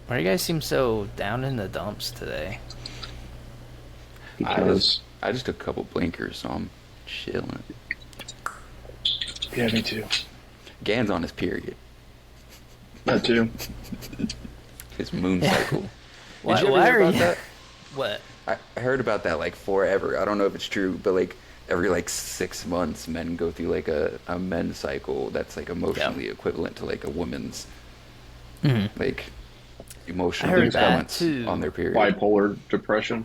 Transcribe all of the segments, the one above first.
Why do you guys seem so down in the dumps today? I just because I just took a couple blinkers, so I'm chilling. yeah, me too. Gan's on his period, That too. his moon Yeah. cycle. Did Why? you ever Why hear are about you? that? What? I heard about that like forever. I don't know if it's true, but like every like 6 months, men go through like a men's cycle that's like Yeah. emotionally equivalent to like a woman's Hmm. like I I emotional think heard it's that called balance on too. their period. bipolar depression.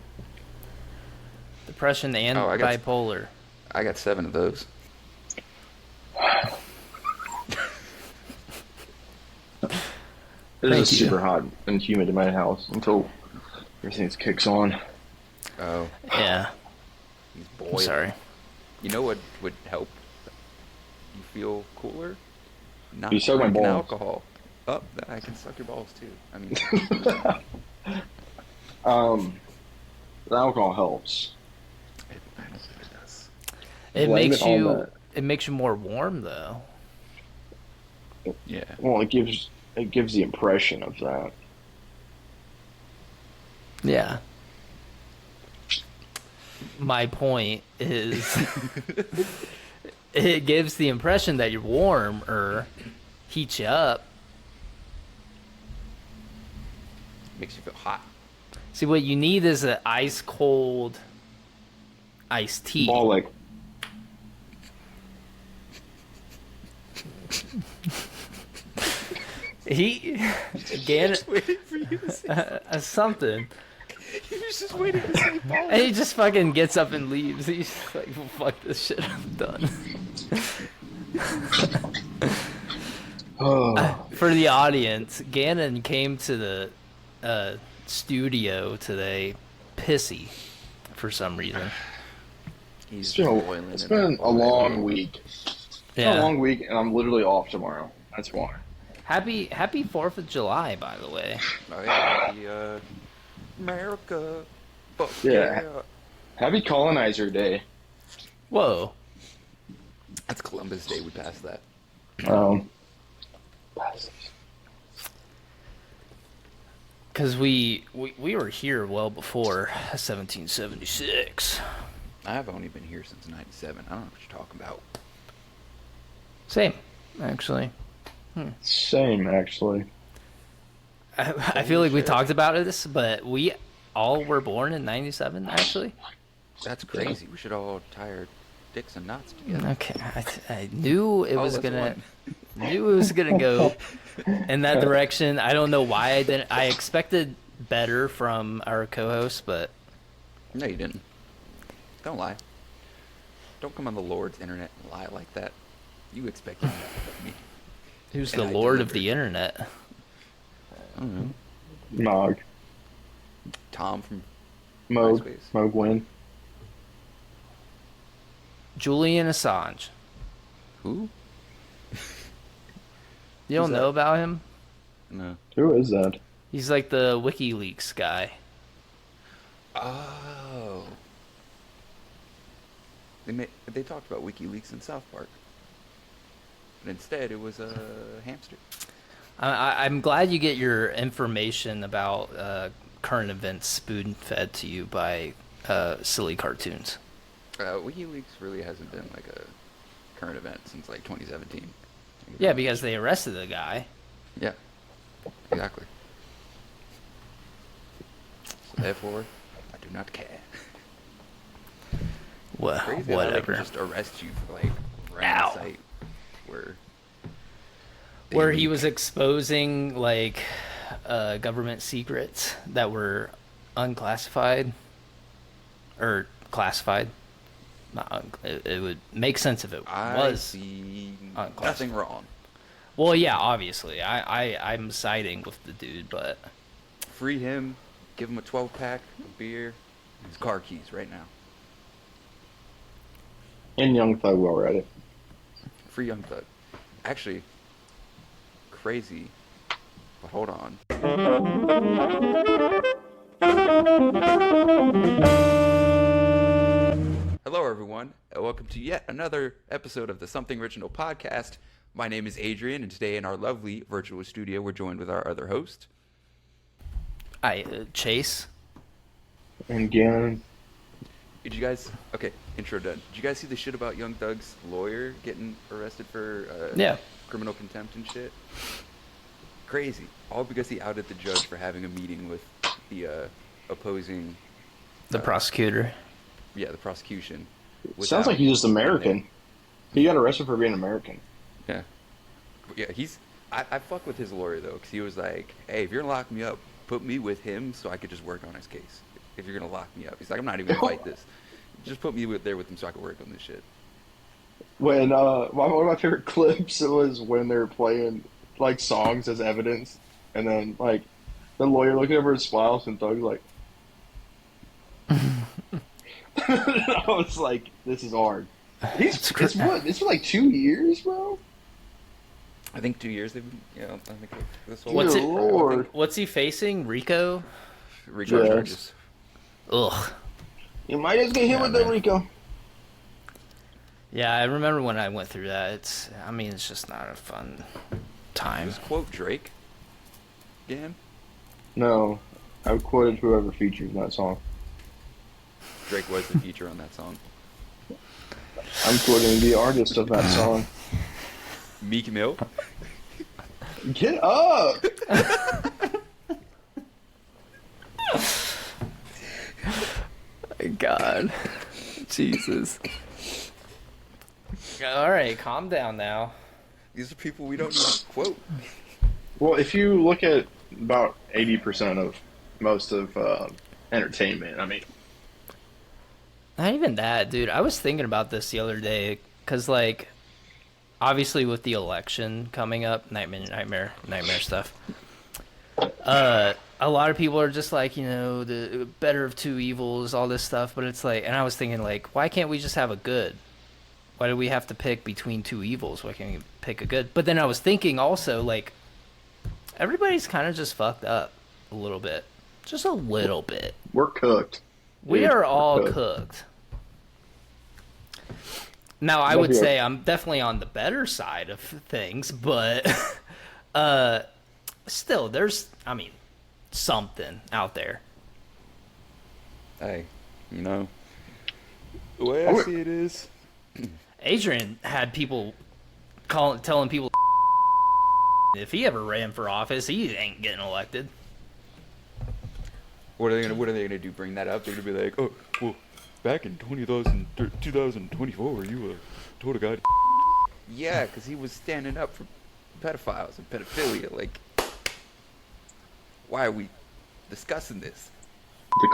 Depression and Oh, bipolar. I got 7 of those. It is Thank just you. super hot and humid in my house until everything kicks on. Oh, Yeah. he's I'm boiling. sorry. You know what would help you feel cooler? You Not suck my drinking balls. alcohol. Oh, I can suck your balls too. I mean, um, the alcohol helps. I don't think it does. It Blame it makes on you. that. It makes you more warm though. Yeah. Well, it gives the impression of that. Yeah. My point is, it gives the impression that you're warm or heats you up. Makes you feel hot. See, what you need is an ice cold iced tea. Ball like He again waiting for you to say. something, He was just waiting to say ball. and he just fucking gets up and leaves. He's like, well, "Fuck this shit, I'm done." oh, For the audience, Gannon came to the studio today, pissy, for some reason. He's it's been just a, boiling. it's in been that a long oil. week. It's been a Yeah. long week, and I'm literally off tomorrow. That's why. Happy 4th of July, by the way. Oh yeah, the America. Fuck Yeah. yeah. Happy Colonizer Day. Whoa. That's Columbus Day. We passed that. Um, Because we were here well before 1776. I've only been here since '97. I don't know what you're talking about. Same, actually. Same, actually. I feel like we shit. talked about this, but we all were born in 97, actually. That's crazy. We should all tie our dicks and knots together. Okay, I knew it Oh, was that's gonna one. knew it was gonna go in that direction. I don't know why I didn't. I expected better from our co-host, but No, you didn't. Don't lie. Don't come on the Lord's internet and lie like that. You expected that of me. who's And the I lord of delivered. the internet? I don't know. Nog. Tom from Moog. MySpace. Moog win. Julian Assange. Who? You don't Who's know that? about him? No. Who is that? He's like the WikiLeaks guy. Oh. They talked about WikiLeaks in South Park. But instead, it was a hamster. I'm glad you get your information about current events spoon-fed to you by silly cartoons. WikiLeaks really hasn't been like a current event since like 2017. Yeah, because they arrested the guy. Yeah, exactly. So therefore, I do not care. Well, Crazy how they whatever. can just arrest you for like running Ow. a site where they Where he leak. was exposing like government secrets that were unclassified or classified. Not it would make sense if it I was. see unclassified. nothing wrong. Well, yeah, obviously, I'm siding with the dude, but Free him, give him a 12-pack of beer, his car keys right now. And Young Thug already. Free Young Thug. Actually, crazy, but hold on. Hello, everyone, and welcome to yet another episode of the Something Original podcast. My name is Adrian, and today in our lovely virtual studio, we're joined with our other host. Chase. And Gannon. Did you guys? Okay, intro done. Did you guys see the shit about Young Thug's lawyer getting arrested for Yeah. criminal contempt and shit? Crazy. All because he outed the judge for having a meeting with the opposing. The prosecutor. Yeah, the prosecution. Sounds like he's just American. He got arrested for being American. Yeah. Yeah, I fuck with his lawyer, though, because he was like, hey, if you're going to lock me up, put me with him so I could just work on his case. If you're going to lock me up. He's like, I'm not even going to fight this. Just put me there with him so I can work on this shit. When one of my favorite clips was when they're playing like songs as evidence, and then like the lawyer looking over his files and Thug's like, I was like, this is hard. It's what? It's for like 2 years, bro. I think 2 years. I think this whole What's Dear Lord. What's he facing? Rico. Rico Yes. charges. Ugh. You might just get hit with the man. Rico. Yeah, I remember when I went through that. It's just not a fun time. Just quote Drake. Again. No, I quoted whoever featured in that song. Drake was the feature on that song. I'm quoting the artist of that song. Meek Mill. Get up! God. Jesus. All right, calm down now. These are people we don't need to quote. Well, if you look at about 80% of most of entertainment, I mean, Not even that, dude. I was thinking about this the other day because, like, obviously with the election coming up, nightmare stuff. A lot of people are just like, the better of two evils, all this stuff. But it's like, and I was thinking, like, why can't we just have a good? Why do we have to pick between two evils? Why can't we pick a good? But then I was thinking also, like, everybody's kind of just fucked up a little bit. Just a little bit. we're cooked. We Dude, are we're all cooked. Now, I would say I'm definitely on the better side of things, but still, there's, something out there. Hey, the way I see it is, Adrian had people telling people if he ever ran for office, he ain't getting elected. what are they gonna do? Bring that up? They're gonna be like, oh, well, back in 2024, you told a guy. Yeah, because he was standing up for pedophiles and pedophilia. Like, why are we discussing this? The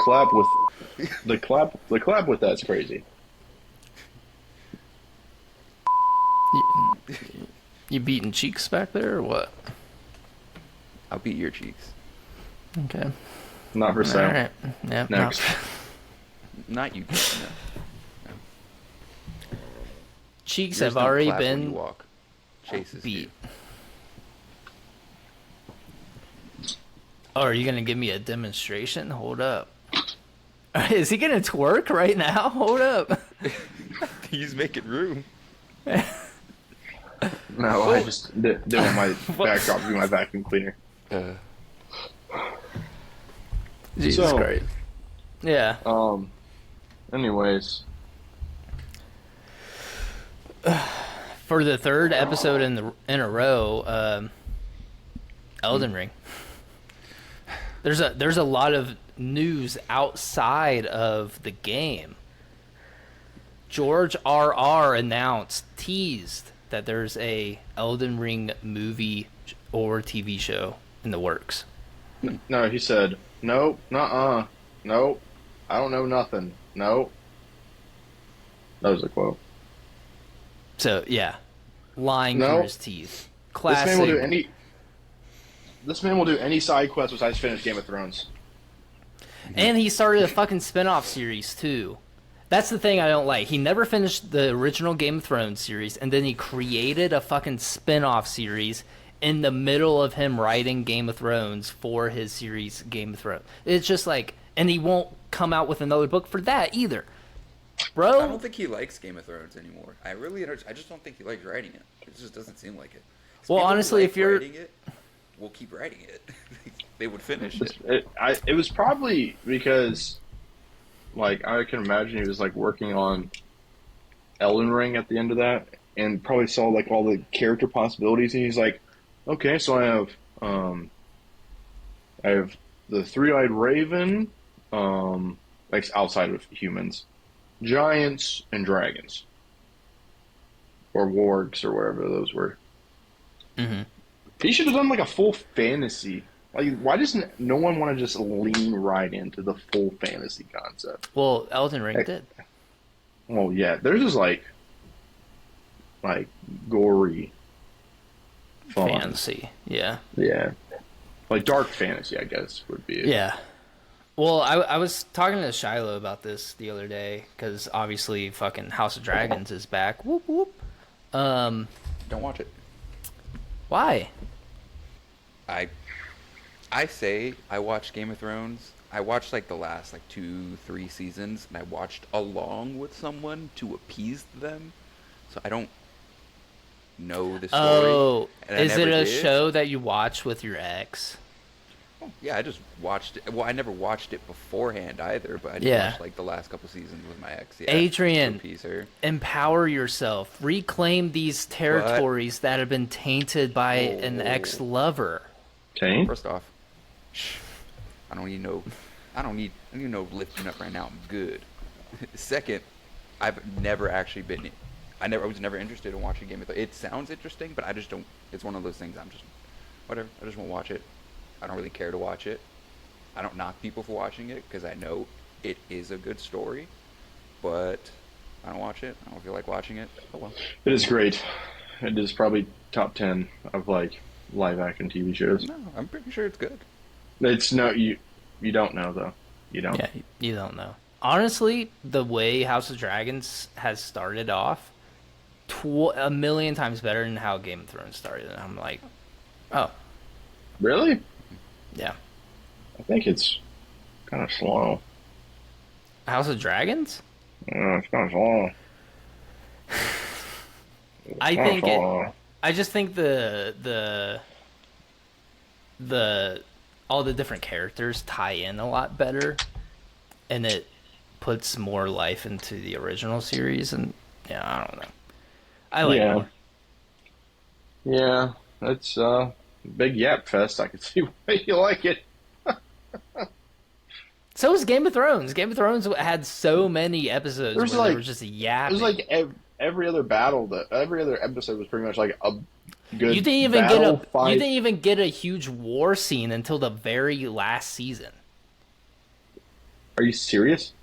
clap with that's crazy. You beating cheeks back there or what? I'll beat your cheeks. Okay. Not for sale. All right. Yeah. Next. Not you. No. Cheeks Yours have don't already clap when you been walk. Chases beat. do. Oh, are you gonna give me a demonstration? Hold up. Is he gonna twerk right now? Hold up. He's making room. No, I just didn't want my backdrop to be my vacuum cleaner. Jesus So- Christ. Yeah. Anyways, For the third episode in a row, Elden Ring. There's a lot of news outside of the game. George R.R. teased that there's a Elden Ring movie or TV show in the works. no, he said, nope, nope, I don't know nothing, nope. That was a quote. So yeah, lying No. through his teeth. Classic. This man will do any side quest besides finish Game of Thrones. And he started a fucking spin-off series too. That's the thing I don't like. He never finished the original Game of Thrones series, and then he created a fucking spin-off series in the middle of him writing Game of Thrones for his series Game of Thrones. It's just like, and he won't come out with another book for that either. Bro, I don't think he likes Game of Thrones anymore. I just don't think he likes writing it. It just doesn't seem like it. 'Cause Well, people who honestly, like if you're- writing it, we'll keep writing it. they would finish it. It was probably because, like, I can imagine he was like working on Elden Ring at the end of that, and probably saw like all the character possibilities, and he's like, okay, so um, I have the three-eyed raven, like outside of humans, giants and dragons, or wargs, or whatever those were. Hmm. He should have done like a full fantasy. Like, why doesn't no one want to just lean right into the full fantasy concept? Well, Elden Ring Like, did. well, yeah, there's just like gory fun. Fantasy. Yeah. Yeah, like dark fantasy, I guess would be it. Yeah. Well, I was talking to Shiloh about this the other day because obviously fucking House of Dragons is back. Whoop whoop. Um, Don't watch it. why? I I say I watched Game of Thrones. I watched like the last like 2, 3 seasons, and I watched along with someone to appease them. So I don't know the story, Oh, and I is it never a did. show that you watch with your ex? Yeah, I just watched it. Well, I never watched it beforehand either, but I just Yeah. watched like the last couple seasons with my ex. Yeah, Adrian, to appease her. empower yourself. Reclaim these territories that have been tainted by an Whoa. ex-lover. Kane? First off, shh, I don't need no, I need no lifting up right now. I'm good. Second, I've never actually been, I was never interested in watching Game of Thrones. It sounds interesting, but I just don't. It's one of those things. I'm just, whatever. I just won't watch it. I don't really care to watch it. I don't knock people for watching it because I know it is a good story, but I don't watch it. I don't feel like watching it. Oh well. It is great. It is probably top 10 of like live action TV shows. No, I'm pretty sure it's good. It's no you don't know though. You don't. Yeah, you don't know. Honestly, the way House of Dragons has started off, a million times better than how Game of Thrones started. And I'm like, oh, Really? yeah. I think it's kind of slow. House of Dragons? It's kind of slow. I Kind of think slow. I just think the all the different characters tie in a lot better, and it puts more life into the original series. And yeah, I don't know. I like Yeah. more. Yeah. It's big yap fest. I can see why you like it. So is Game of Thrones. Game of Thrones had so many episodes There's where like they were just It was yapping. like every other battle that every other episode was pretty much like a good You didn't even battle you fight. didn't even get a huge war scene until the very last season. Are you serious?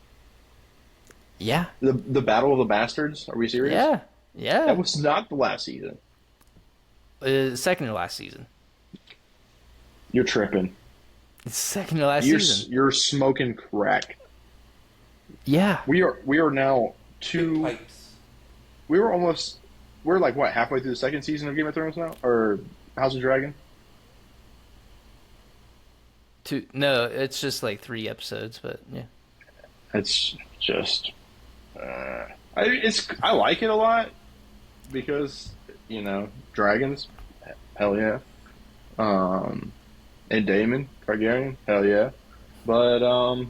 Yeah. The Battle of the Bastards? Are we serious? Yeah. Yeah. That was not the last season. Second to last season. You're tripping. It's second to last You're season. you're smoking crack. Yeah. We are now two. Pipes. We're like what, halfway through the second season of Game of Thrones now, or House of Dragon? No, it's just like 3 episodes, but yeah. It's just I like it a lot because dragons, hell yeah. And Damon Targaryen, hell yeah. But the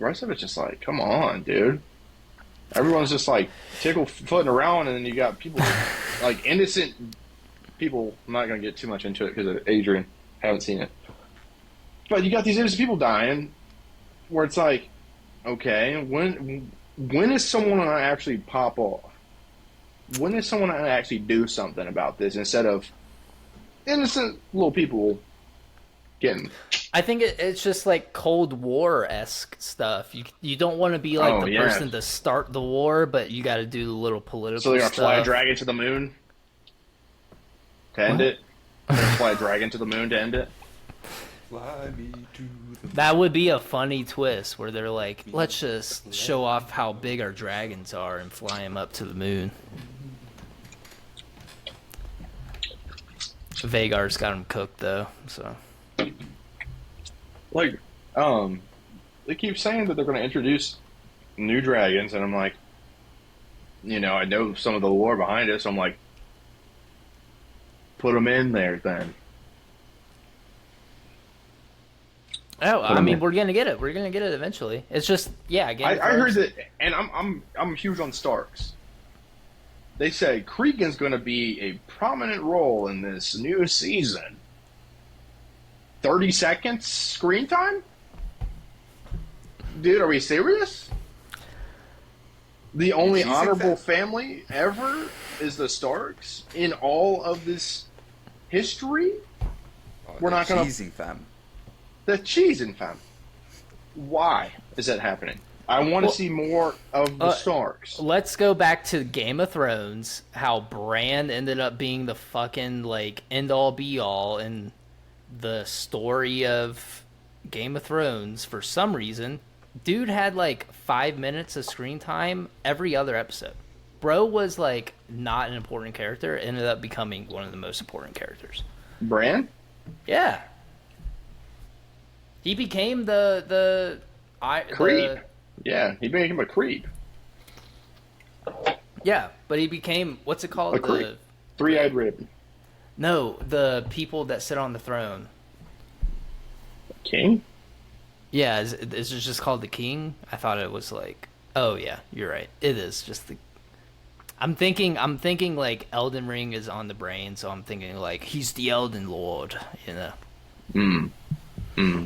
rest of it's just like, come on, dude. Everyone's just like footing around, and then you got people like innocent people. I'm not gonna get too much into it because of Adrian. Haven't seen it, but you got these innocent people dying, where it's like, okay, when is someone gonna actually pop off? When is someone gonna actually do something about this instead of innocent little people getting? I think it's just like Cold War-esque stuff. You don't want to be like Oh, the yeah. person to start the war, but you got to do the little political So they're gonna fly a stuff. dragon to the moon to end What? it. They're gonna fly a dragon to the moon to end it. Fly me to the That would be a funny twist where they're like, let's just show off how big our dragons are and fly them up to the moon. Vagar's got them cooked though, so. Like, they keep saying that they're gonna introduce new dragons, and I'm like, I know some of the lore behind it, so I'm like, put them in there then. Oh, But I mean, we're gonna get it. We're gonna get it eventually. It's just, yeah, Game of I heard Thrones. that, and I'm huge on Starks. They say Cregan's going to be a prominent role in this new season. 30 seconds screen time? Dude, are we serious? The only Cheesing honorable fam. family ever is the Starks in all of this history? Oh, We're not going to. cheesing, fam. The cheesing fam. Why is that happening? I want to Well, see more of the Starks. Let's go back to Game of Thrones. How Bran ended up being the fucking like end all be all in the story of Game of Thrones. For some reason, dude had like 5 minutes of screen time every other episode. Bro was like not an important character. Ended up becoming one of the most important characters. Bran? Yeah, he became the Creep. Yeah, he made him a creep. yeah, but he became what's it called? A creep. Three-eyed raven. No, the people that sit on the throne. King? Yeah, is it just called the king? I thought it was like, oh yeah, you're right. It is just the. I'm thinking like Elden Ring is on the brain, so I'm thinking like he's the Elden Lord, you know. Hmm. Hmm.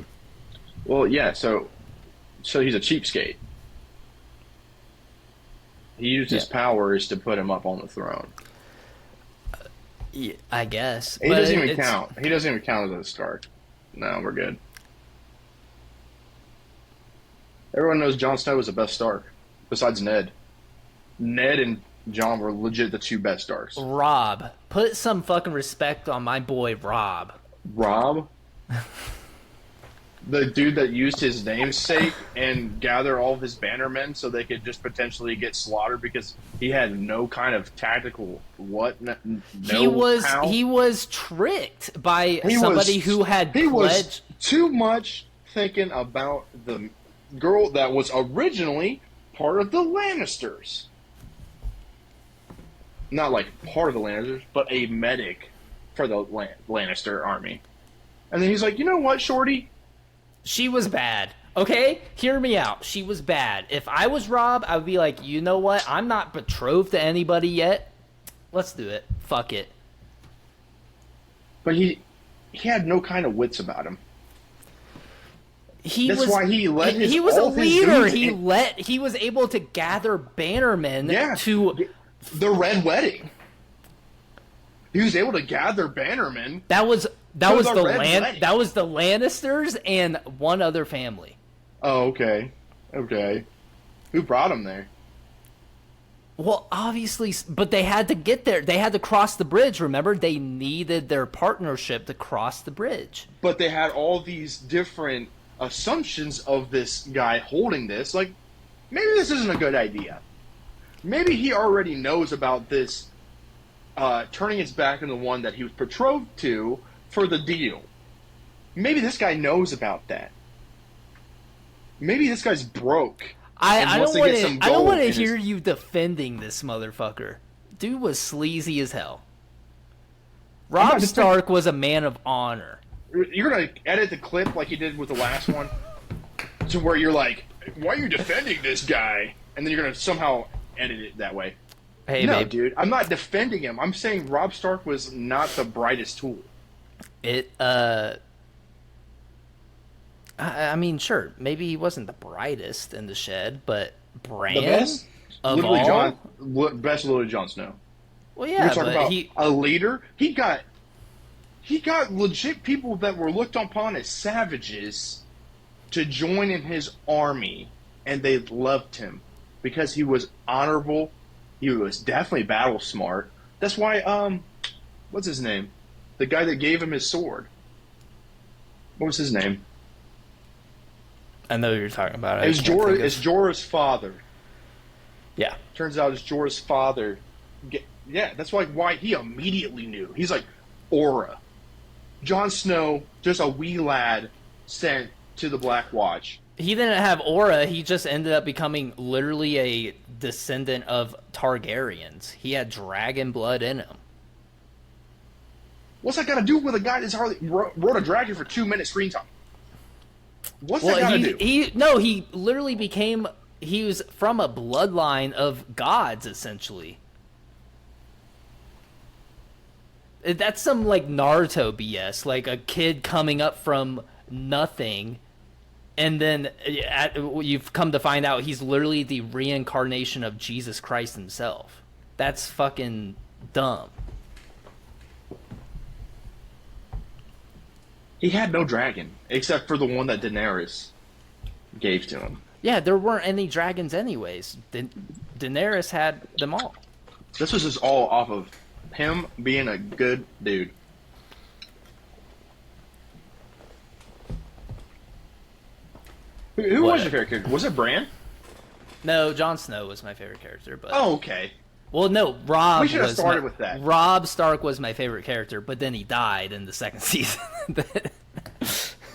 Well, yeah, so he's a cheapskate. He used his Yeah. powers to put him up on the throne. Yeah, I guess. He But doesn't even it's- count. He doesn't even count as a Stark. No, we're good. Everyone knows Jon Snow is the best Stark, besides Ned. Ned and Jon were legit the two best Starks. Rob, put some fucking respect on my boy Rob. Rob, the dude that used his namesake and gather all of his bannermen so they could just potentially get slaughtered because he had no kind of tactical He was tricked by He somebody was- who had he was pledged. too much thinking about the girl that was originally part of the Lannisters. Not like part of the Lannisters, but a medic for the Lannister army. And then he's like, you know what, Shorty? She was bad. Okay, hear me out. She was bad. If I was Rob, I would be like, you know what? I'm not betrothed to anybody yet. Let's do it. Fuck it. But he had no kind of wits about him. He That's was why he led his he was a all his leader. dudes He was able to gather bannermen Yeah. to The Red Wedding. He was able to gather bannermen. that was To was the the Red Wedding. that was the Lannisters and one other family. Oh, okay. Okay. Who brought him there? Well, obviously, but they had to get there. They had to cross the bridge. Remember, they needed their partnership to cross the bridge. But they had all these different assumptions of this guy holding this. Like, maybe this isn't a good idea. Maybe he already knows about this turning his back on the one that he was betrothed to for the deal. Maybe this guy knows about that. Maybe this guy's broke. And I wants don't to want get to. some I don't gold want to in his- hear you defending this motherfucker. Dude was sleazy as hell. not Rob defend- Stark was a man of honor. You're going to edit the clip like you did with the last one to where you're like, why are you defending this guy? And then you're going to somehow edit it that way. Hey, No, babe, dude, I'm not defending him. I'm saying Rob Stark was not the brightest tool. it. I mean, sure, maybe he wasn't the brightest in the shed, but Bran The best, of literally all. best literally Jon Snow. Well, You're yeah, talking but about he. a leader. He got legit people that were looked upon as savages to join in his army, and they loved him because he was honorable. He was definitely battle smart. That's why what's his name? The guy that gave him his sword. What was his name? I know who you're talking about. I It's can't think of- Jorah's father. Yeah. Turns out it's Jorah's father. Yeah, that's why he immediately knew. He's like, Aura. Jon Snow, just a wee lad sent to the Black Watch. He didn't have aura. He just ended up becoming literally a descendant of Targaryens. He had dragon blood in him. What's that got to do with a guy that's hardly rode a dragon for 2 minutes screen time? What's Well, that got to he do? he no, he literally became. He was from a bloodline of gods, essentially. That's some like Naruto BS, like a kid coming up from nothing, and then you've come to find out he's literally the reincarnation of Jesus Christ himself. That's fucking dumb. He had no dragon except for the one that Daenerys gave to him. Yeah, there weren't any dragons anyways. Daenerys had them all. This was just all off of him being a good dude. Who What? was your favorite character? Was it Bran? No, Jon Snow was my favorite character, but Oh, okay. well, no, Rob. We should have was started my- with that. Rob Stark was my favorite character, but then he died in the second season.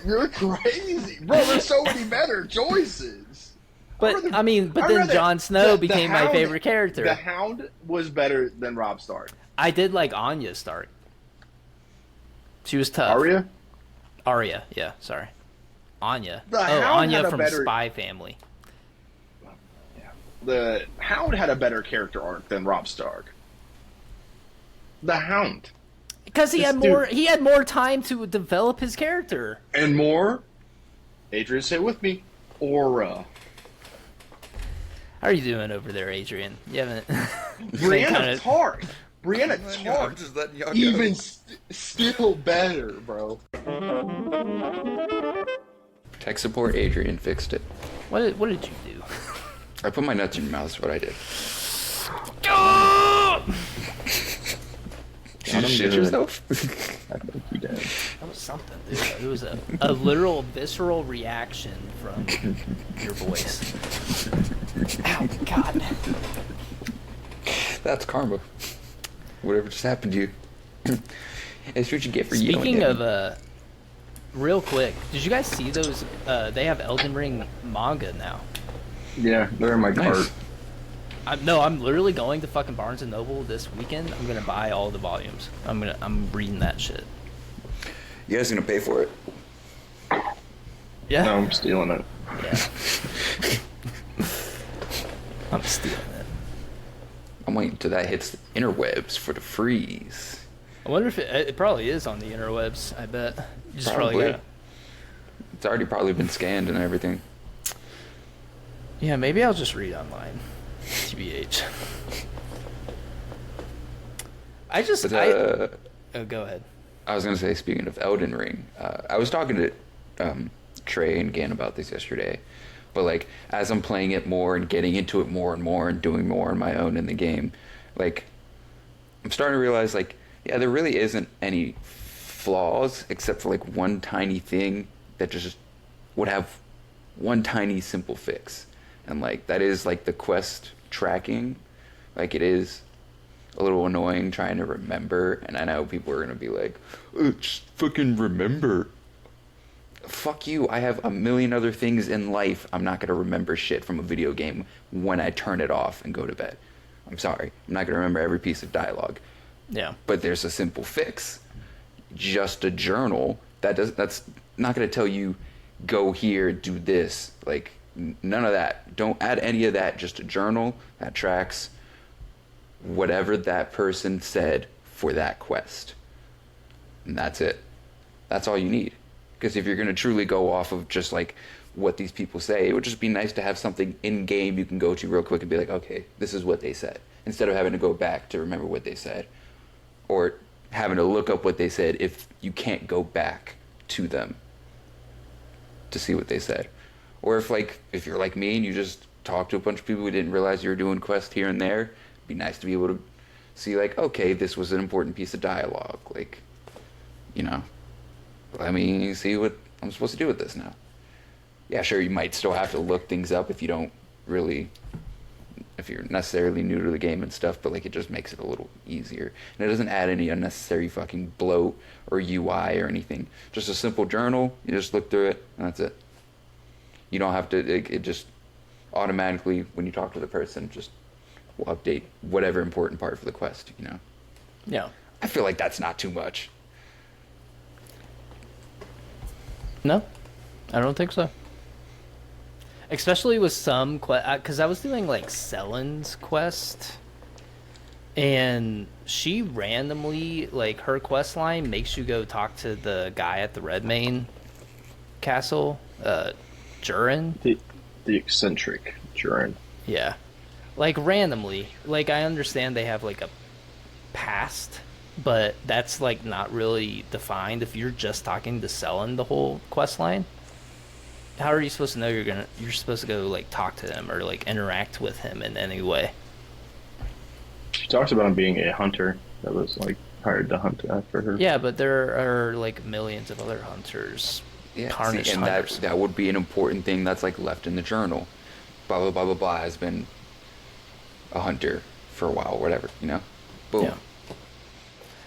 You're crazy, bro. There's so many better choices. But rather- I mean, but I'd then rather- Jon Snow the became my Hound- favorite character. The Hound was better than Robb Stark. I did like Arya Stark. She was tough. Arya, yeah, sorry. Anya. The Oh, Hound Anya had a from better- Spy Family. The Hound had a better character arc than Robb Stark. The Hound. Because he This had dude- more. He had more time to develop his character. And more, Adrian, say it with me, aura. How are you doing over there, Adrian? You haven't. Brianna Tark. Brianna I'm Tark. just letting y'all go. Even still better, bro. Tech support Adrian fixed it. What did you do? I put my nuts in your mouth is what I did. Did you shit yourself? I think you did. That was something, dude. It was a literal visceral reaction from your voice. Ow, God. That's karma. Whatever just happened to you. It's what you get for yelling Speaking at of, me. real quick, did you guys see those? They have Elden Ring manga now. Yeah, they're in my Nice. cart. I'm literally going to fucking Barnes and Noble this weekend. I'm gonna buy all the volumes. I'm reading that shit. You guys gonna pay for it? Yeah. No, I'm stealing it. Yeah. I'm stealing it. I'm waiting till that hits the interwebs for the freeze. I wonder if it probably is on the interwebs. I bet. You just probably Probably. gotta. It's already probably been scanned and everything. Yeah, maybe I'll just read online. TBH. But, Oh, go ahead. I was gonna say, speaking of Elden Ring, I was talking to Trey and Gannon about this yesterday. But like, as I'm playing it more and getting into it more and more and doing more on my own in the game, like, I'm starting to realize, like, yeah, there really isn't any flaws except for like one tiny thing that just would have one tiny simple fix. And like, that is like the quest tracking. Like, it is a little annoying trying to remember, and I know people are gonna be like, just fucking remember. Fuck you, I have a million other things in life. I'm not gonna remember shit from a video game when I turn it off and go to bed. I'm sorry, I'm not gonna remember every piece of dialogue. Yeah. But there's a simple fix. Just a journal. That's not gonna tell you, go here, do this. Like, none of that. Don't add any of that. Just a journal that tracks whatever that person said for that quest. And that's it. That's all you need. Because if you're going to truly go off of just like what these people say, it would just be nice to have something in game you can go to real quick and be like, okay, this is what they said. Instead of having to go back to remember what they said. Or having to look up what they said if you can't go back to them to see what they said. Or if you're like me and you just talk to a bunch of people who didn't realize you were doing quests here and there, it'd be nice to be able to see like, okay, this was an important piece of dialogue. Like, you know, let me see what I'm supposed to do with this now. Yeah, sure, you might still have to look things up if you're necessarily new to the game and stuff, but like, it just makes it a little easier. And it doesn't add any unnecessary fucking bloat or UI or anything. Just a simple journal, you just look through it, and that's it. You don't have to, it just automatically, when you talk to the person, just will update whatever important part for the quest, you know? Yeah. I feel like that's not too much. No? I don't think so. Especially with some because I was doing like Sellen's quest, and she randomly like her quest line makes you go talk to the guy at the Redmane castle, Jurin. The eccentric Jurin. Yeah, like randomly. Like I understand they have like a past, but that's like not really defined. If you're just talking to Sellen the whole quest line, how are you supposed to know you're supposed to go like talk to him or like interact with him in any way? She talks about him being a hunter that was like hired to hunt after her. Yeah, but there are like millions of other hunters, Yeah, tarnished and hunters. that would be an important thing that's like left in the journal. Blah blah blah blah blah has been a hunter for a while, whatever, you know. Boom. Yeah.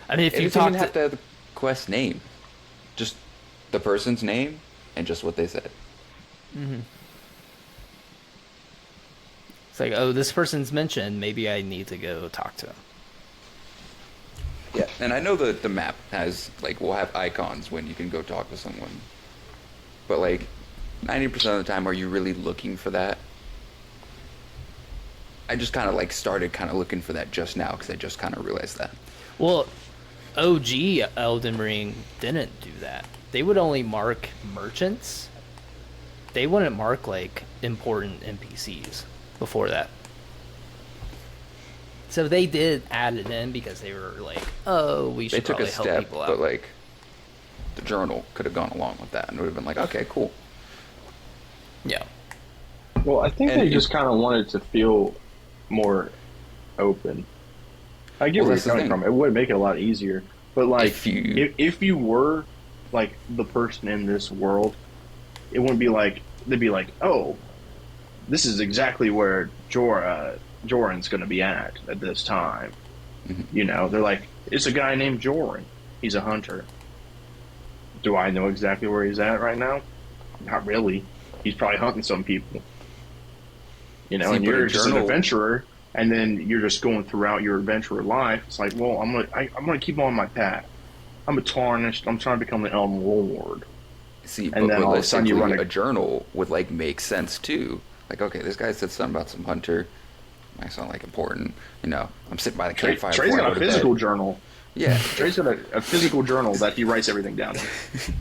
I mean, if It you doesn't talk even to, have to have the quest name, just the person's name and just what they said. it's like, oh, this person's mentioned. Maybe I need to go talk to him. Yeah, and I know that the map has like will have icons when you can go talk to someone, but like 90% of the time, are you really looking for that? I just kind of like started kind of looking for that just now because I just kind of realized that. Well, OG Elden Ring didn't do that. They would only mark merchants. They wouldn't mark like important NPCs before that. So they did add it in because they were like, "Oh, we They should took a probably help step, people out." but like the journal could have gone along with that and would have been like, okay, cool. Yeah. Well, I think And they it- just kind of wanted to feel more open. I get Well, where you're that's the coming thing. from. It would make it a lot easier. But like, If you- if you were like the person in this world, it wouldn't be like they'd be like, oh, this is exactly where Joran's going to be at this time. Mhm. You know, they're like, it's a guy named Joran. He's a hunter. Do I know exactly where he's at right now? Not really. He's probably hunting some people. You know, See, and but you're a just an journal- adventurer, and then you're just going throughout your adventurer life. It's like, well, I'm gonna keep on my path. I'm a tarnished. I'm trying to become the Elden Lord. See, And but then all of a sudden you realistically, run a journal would like make sense too. Like, okay, this guy said something about some hunter. Might sound like important. You know, I'm sitting by the campfire. Trey's before I got a go to physical bed. journal. Yeah, Trey's got a physical journal that he writes everything down in.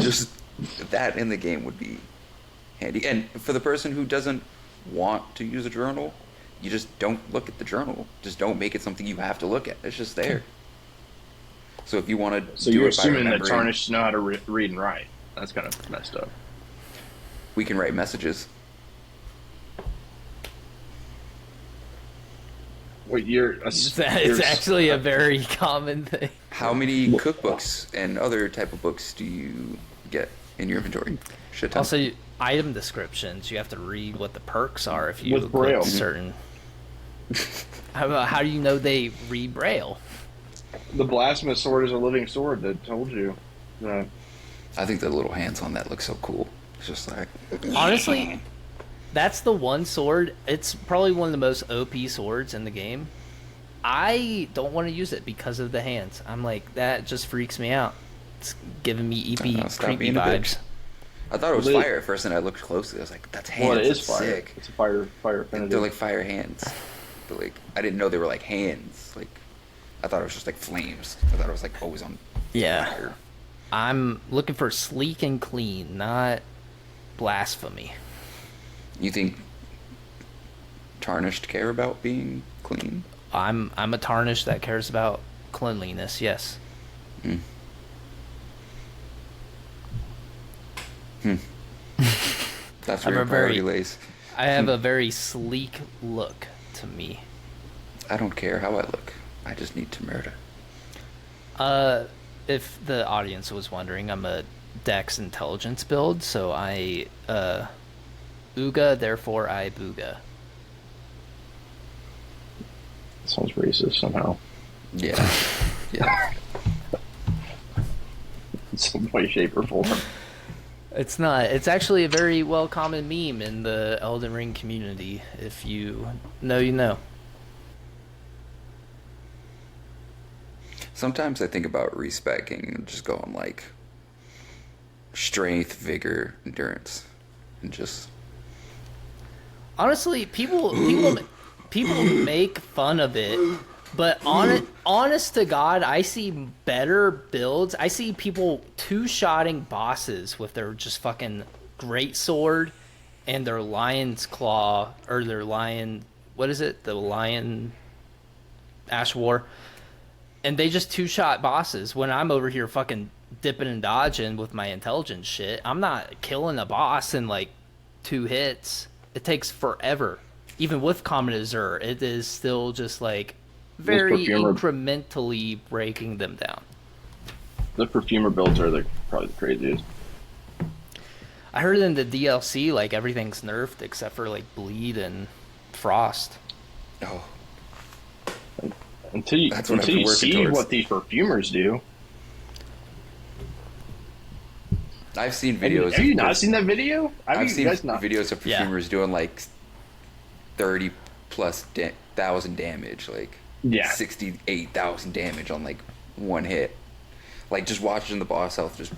just that in the game would be handy. And for the person who doesn't want to use a journal, you just don't look at the journal. Just don't make it something you have to look at. It's just there. So if you want to So do you're it by assuming that remembering, tarnished know how to read and write. That's kind of messed up. we can write messages. Wait, you're It's actually a very common thing. How many cookbooks and other type of books do you get in your inventory? Shit ton. Also, item descriptions. You have to read what the perks are if you With Braille. click certain. How do you know they read Braille? the blasphemous sword is a living sword. That told you. I think the little hands on that look so cool. It's just like Honestly, that's the one sword. It's probably one of the most OP swords in the game. I don't want to use it because of the hands. I'm like, that just freaks me out. It's giving me EP stop creepy being a bitch. vibes. I thought it was Well, fire at first, and I looked closely. I was like, "That's hands. Well, it is That's fire. sick." It's a fire affinity. They're like fire hands. But like, I didn't know they were like hands. Like, I thought it was just like flames. I thought it was like always on Yeah. fire. I'm looking for sleek and clean, not blasphemy. You think tarnished care about being clean? I'm a tarnish that cares about cleanliness. Yes. Hmm. That's I'm where a your priority very- lays. I have a very sleek look to me. I don't care how I look. I just need to murder. If the audience was wondering, I'm a Dex intelligence build, so I Ooga, therefore I booga. Sounds racist somehow. Yeah. Yeah. In some way, shape, or form. It's not. It's actually a very well common meme in the Elden Ring community. If you know, you know. Sometimes I think about respeccing and just going like, strength, vigor, endurance, and just Honestly, people make fun of it, but honest to God, I see better builds. I see people two-shotting bosses with their just fucking great sword and their lion's claw or their lion. What is it? The lion ash war, and they just two-shot bosses. When I'm over here fucking dipping and dodging with my intelligence shit, I'm not killing a boss in like 2 hits. It takes forever. Even with Common Azure, it is still just like very incrementally breaking them down. The perfumer builds are probably the craziest. I heard in the DLC, like everything's nerfed except for like bleed and frost. oh, Until you see towards. what these perfumers do. I've seen videos. Have you not seen that video? I've seen videos of perfumers doing like 30 plus thousand damage, like 68,000 damage on like one hit. Like just watching the boss health just.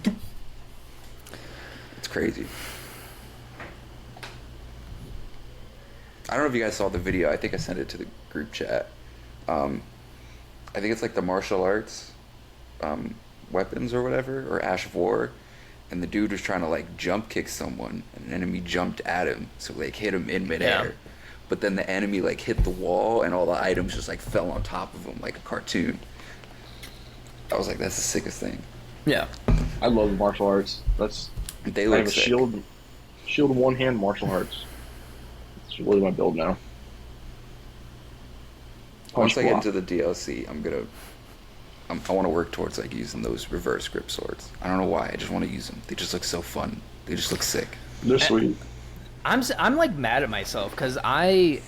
It's crazy. I don't know if you guys saw the video. I think I sent it to the group chat. I think it's like the martial arts weapons or whatever, or Ash of War. And the dude was trying to like jump kick someone, and an enemy jumped at him, so like hit him in midair. Yeah. But then the enemy like hit the wall, and all the items just like fell on top of him like a cartoon. I was like, that's the sickest thing. Yeah, I love martial arts. They look I have a sick. shield one hand martial arts. It's really my build now. Once I get into the DLC, I want to work towards like using those reverse grip swords. I don't know why. I just want to use them. They just look so fun. They just look sick. They're sweet. I'm like mad at myself because I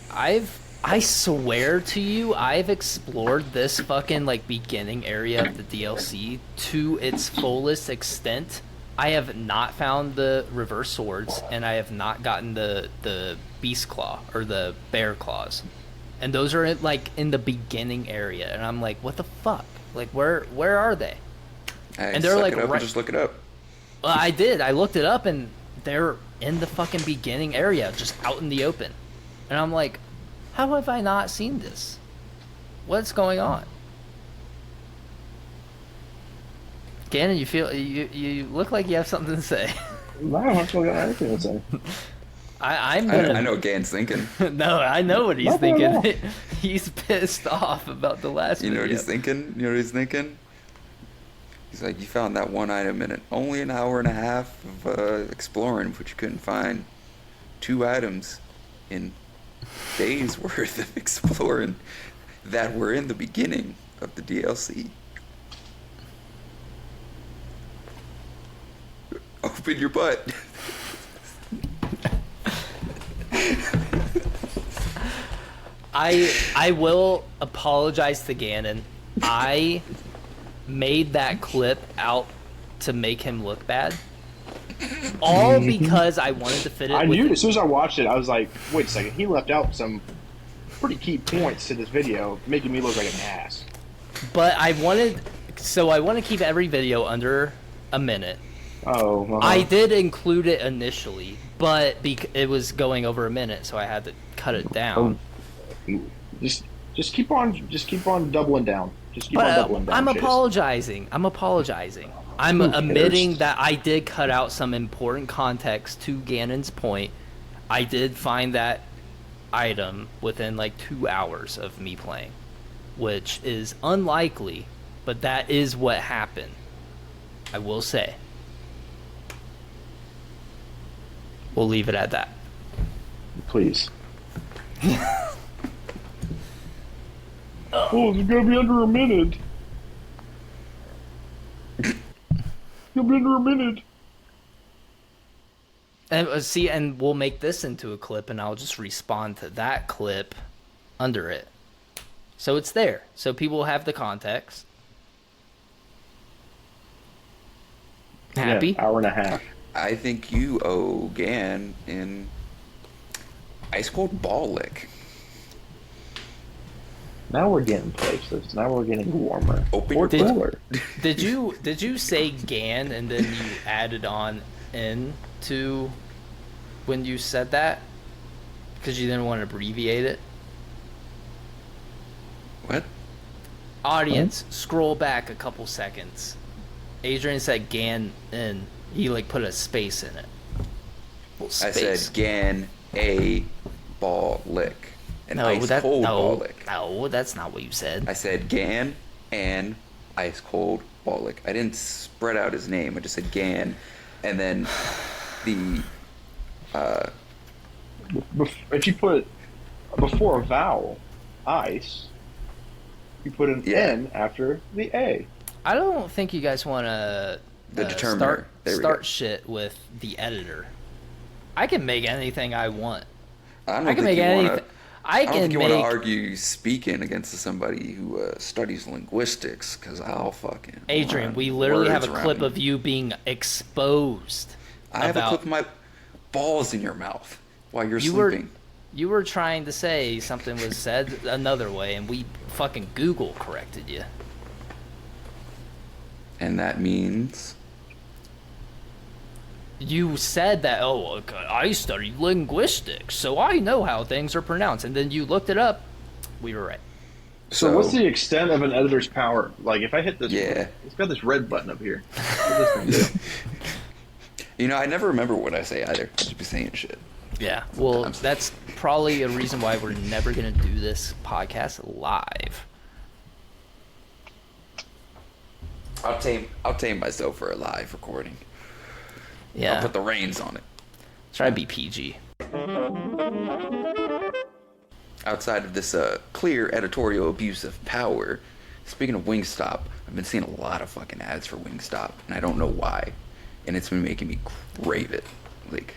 swear to you, I've explored this fucking like beginning area of the DLC to its fullest extent. I have not found the reverse swords, and I have not gotten the beast claw or the bear claws, and those are like in the beginning area, and I'm like, what the fuck? Like where are they? Hey, and they're like just look it up. Well, I did. I looked it up, and they're in the fucking beginning area, just out in the open. And I'm like, how have I not seen this? What's going on? Gannon, you look like you have something to say. No, I don't got anything to say. I'm gonna... I know what Gan's thinking. No, I know what he's thinking. He's pissed off about the last video. You know what he's thinking? You know what he's thinking? He's like, you found that one item in only an hour and a half of exploring, but you couldn't find 2 items in days worth of exploring that were in the beginning of the DLC. Open your butt. I will apologize to Gannon. I made that clip out to make him look bad. All because I wanted to fit it. I knew as soon as I watched it, I was like, wait a second, he left out some pretty key points to this video, making me look like an ass. But I want to keep every video under a minute. Oh. Uh-huh. I did include it initially, but it was going over a minute, so I had to cut it down. Just keep on doubling down. Just keep on doubling down. I'm apologizing. I'm admitting that I did cut out some important context to Gannon's point. I did find that item within like 2 hours of me playing, which is unlikely, but that is what happened. I will say. We'll leave it at that. Please. Oh, it's gonna be under a minute. It'll be under a minute. And see, and we'll make this into a clip, and I'll just respond to that clip under it. So it's there. So people have the context. Happy? Yeah, hour and a half. I think you owe Gan in Ice Cold Ball Lick. Now we're getting places. Now we're getting warmer. Open Or your butt. cooler. Did you say Gan and then you added on in to when you said that? Because you didn't want to abbreviate it? What? Audience, scroll back a couple seconds. Adrian said Gan in. He like put a space in it. Well, I said Gan a ball lick. An ice cold ball lick. No, that's not what you said. I said Gan and ice cold ball lick. I didn't spread out his name. I just said Gan, and then the If you put before a vowel, ice, you put an N after the A. I don't think you guys want to the determiner. Start shit with the editor. I can make anything I want. I can make anything. I don't can think you make. want to argue speaking against somebody who studies linguistics, because I'll fucking. Adrian, we literally have a clip of you being exposed. I have a clip of my balls in your mouth while you're you sleeping. You were trying to say something was said another way, and we fucking Google corrected you. And that means. You said that, oh, I studied linguistics, so I know how things are pronounced. And then you looked it up. We were right. So what's the extent of an editor's power? Like, if I hit this, it's got this red button up here. What does this thing do? You know, I never remember what I say either. I just be saying shit. Yeah, well, that's probably a reason why we're never going to do this podcast live. I'll tame myself for a live recording. Yeah. I'll put the reins on it. Try to be PG. Outside of this clear editorial abuse of power, speaking of Wingstop, I've been seeing a lot of fucking ads for Wingstop, and I don't know why. And it's been making me crave it. Like,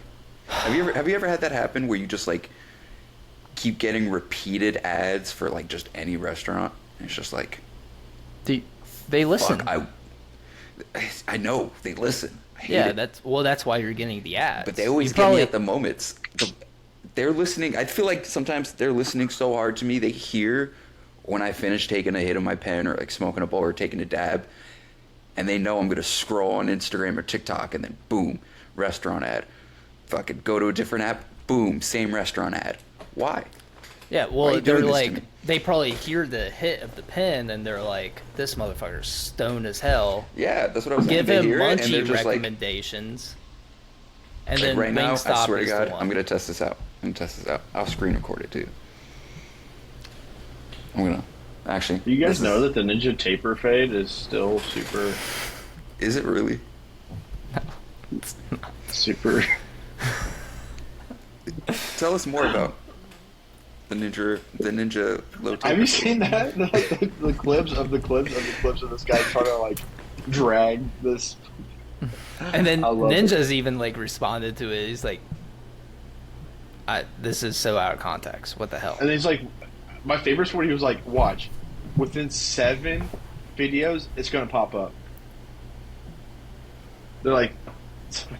have you ever had that happen where you just like keep getting repeated ads for like just any restaurant? And it's just like, they listen. Fuck, I know they listen. Yeah, that's why you're getting the ads. But they always get me at the moments. They're listening. I feel like sometimes they're listening so hard to me. They hear when I finish taking a hit of my pen or like smoking a bowl or taking a dab, and they know I'm gonna scroll on Instagram or TikTok, and then boom, restaurant ad. Fucking go to a different app, boom, same restaurant ad. Why? Yeah, well, they're like, they probably hear the hit of the pen, and they're like, this motherfucker's stoned as hell. Yeah, that's what I was saying. Give him munchie recommendations. And like then right now, I swear to God, I'm going to test this out. I'll screen record it, too. I'm going to, actually. Do you guys know that the Ninja Taper Fade is still super... Is it really? Super... Tell us more about the ninja low taper. Have you seen that? The clips of this guy trying to like drag this. And then Ninja's even like responded to it. He's like, "This is so out of context. What the hell?" And he's like, my favorite's where he was like, "Watch, within 7 videos, it's gonna pop up." They're like,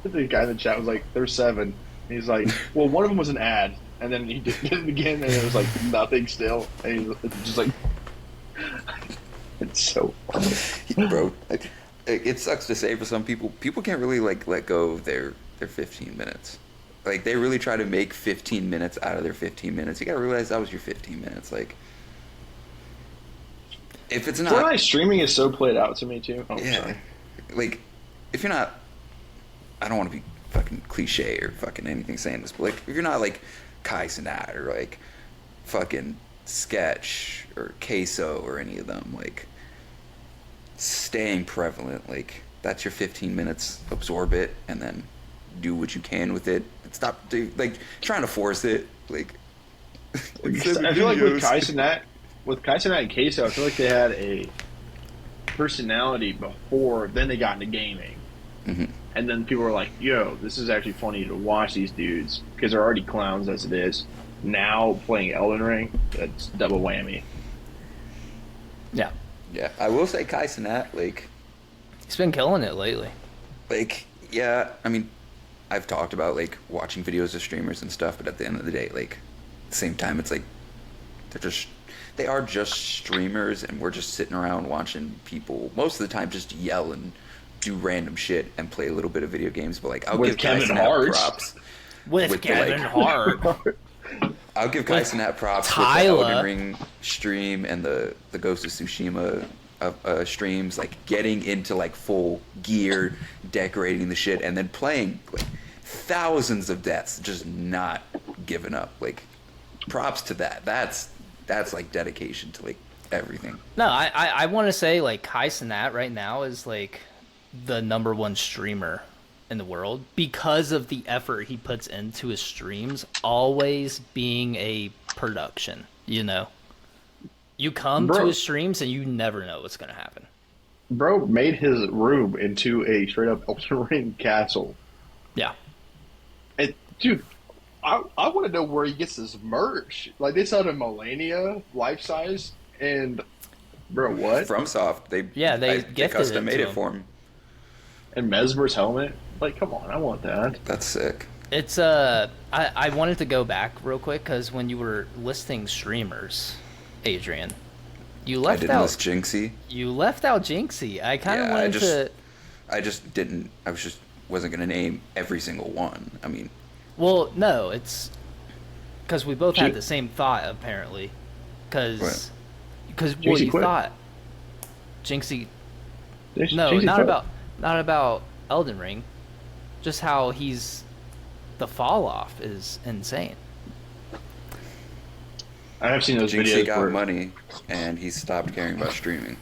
the guy in the chat was like, "There's 7." And he's like, "Well, one of them was an ad." And then he did it again, and it was like nothing still. And he's just like, it's so funny. Bro, it sucks to say for some people. People can't really like let go of their 15 minutes. Like they really try to make 15 minutes out of their 15 minutes. You gotta realize that was your 15 minutes. Like, if it's not, Fortnite streaming is so played out to me too. Oh, yeah, sorry. like if you're not, I don't want to be fucking cliche or fucking anything saying this, but like if you're not like Kai Cenat or like fucking Sketch or Queso or any of them, like staying prevalent, like that's your 15 minutes, absorb it and then do what you can with it. Stop like trying to force it, like I feel like with Kai Cenat and Queso, I feel like they had a personality before then they got into gaming. Mm-hmm. And then people were like, yo, this is actually funny to watch these dudes because they're already clowns as it is. Now playing Elden Ring, that's double whammy. Yeah. Yeah, I will say Kai Cenat, like... He's been killing it lately. Like, yeah, I mean, I've talked about, like, watching videos of streamers and stuff, but at the end of the day, like, at the same time, it's like, they are just streamers, and we're just sitting around watching people most of the time just yell and do random shit and play a little bit of video games. But like, I'll With give Kai Kevin Cenat Hart. props. With With the, Kevin like- Hart. I'll give Kai Cenat props with the Tyler. Elden Ring stream and the Ghost of Tsushima streams, like getting into like full gear, decorating the shit, and then playing like thousands of deaths, just not giving up. Like, props to that. That's like dedication to like everything. No, I want to say like Kai Cenat right now is like the #1 streamer in the world because of the effort he puts into his streams, always being a production. You know, you come to his streams and you never know what's gonna happen. Bro made his room into a straight up Elden Ring castle. Yeah. And dude, I want to know where he gets his merch. Like, they sell a Melania life size, and bro, what? FromSoft, they gifted custom made to it him. for him. And Mesmer's helmet. Like, come on, I want that. That's sick. It's I wanted to go back real quick because when you were listing streamers, Adrian, you I left didn't out list Jinxie. you left out Jinxie. I kind of Yeah, wanted to. I just didn't. Wasn't gonna name every single one. I mean, Well, no, it's because we both had Jin- the same thought apparently. Because What? well, Jinxie you quit. thought Jinxie. Jinxie No, quit. not about Elden Ring. Just how the fall off is insane. I have seen those Jinxie videos got where money and he stopped caring about streaming.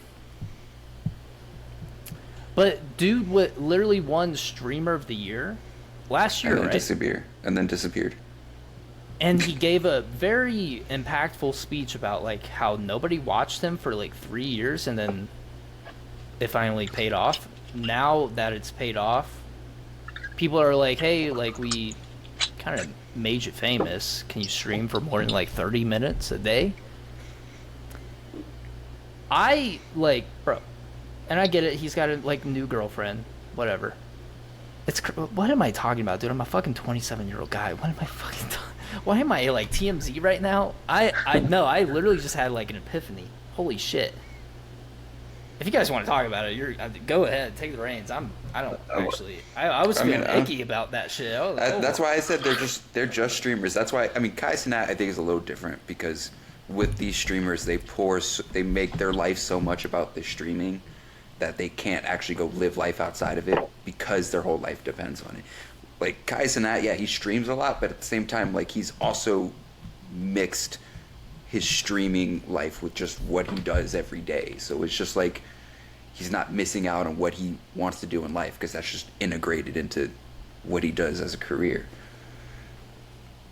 But dude, literally won Streamer of the Year last year, And then right? disappeared. And he gave a very impactful speech about like how nobody watched him for like 3 years, and then it finally paid off. Now that it's paid off, people are like, "Hey, like we kind of made you famous. Can you stream for more than like 30 minutes a day?" I like, bro, and I get it. He's got a like new girlfriend, whatever. What am I talking about, dude? I'm a fucking 27-year-old guy. What am I fucking why am I like TMZ right now? I know. I literally just had like an epiphany. Holy shit. If you guys want to talk about it, go ahead, take the reins. I was feeling icky about that shit. That's why I said they're just streamers. That's why, I mean, Kai Cenat I think is a little different because with these streamers they make their life so much about the streaming that they can't actually go live life outside of it because their whole life depends on it. Like Kai Cenat, yeah, he streams a lot, but at the same time, like he's also mixed his streaming life with just what he does every day. So it's just like he's not missing out on what he wants to do in life because that's just integrated into what he does as a career.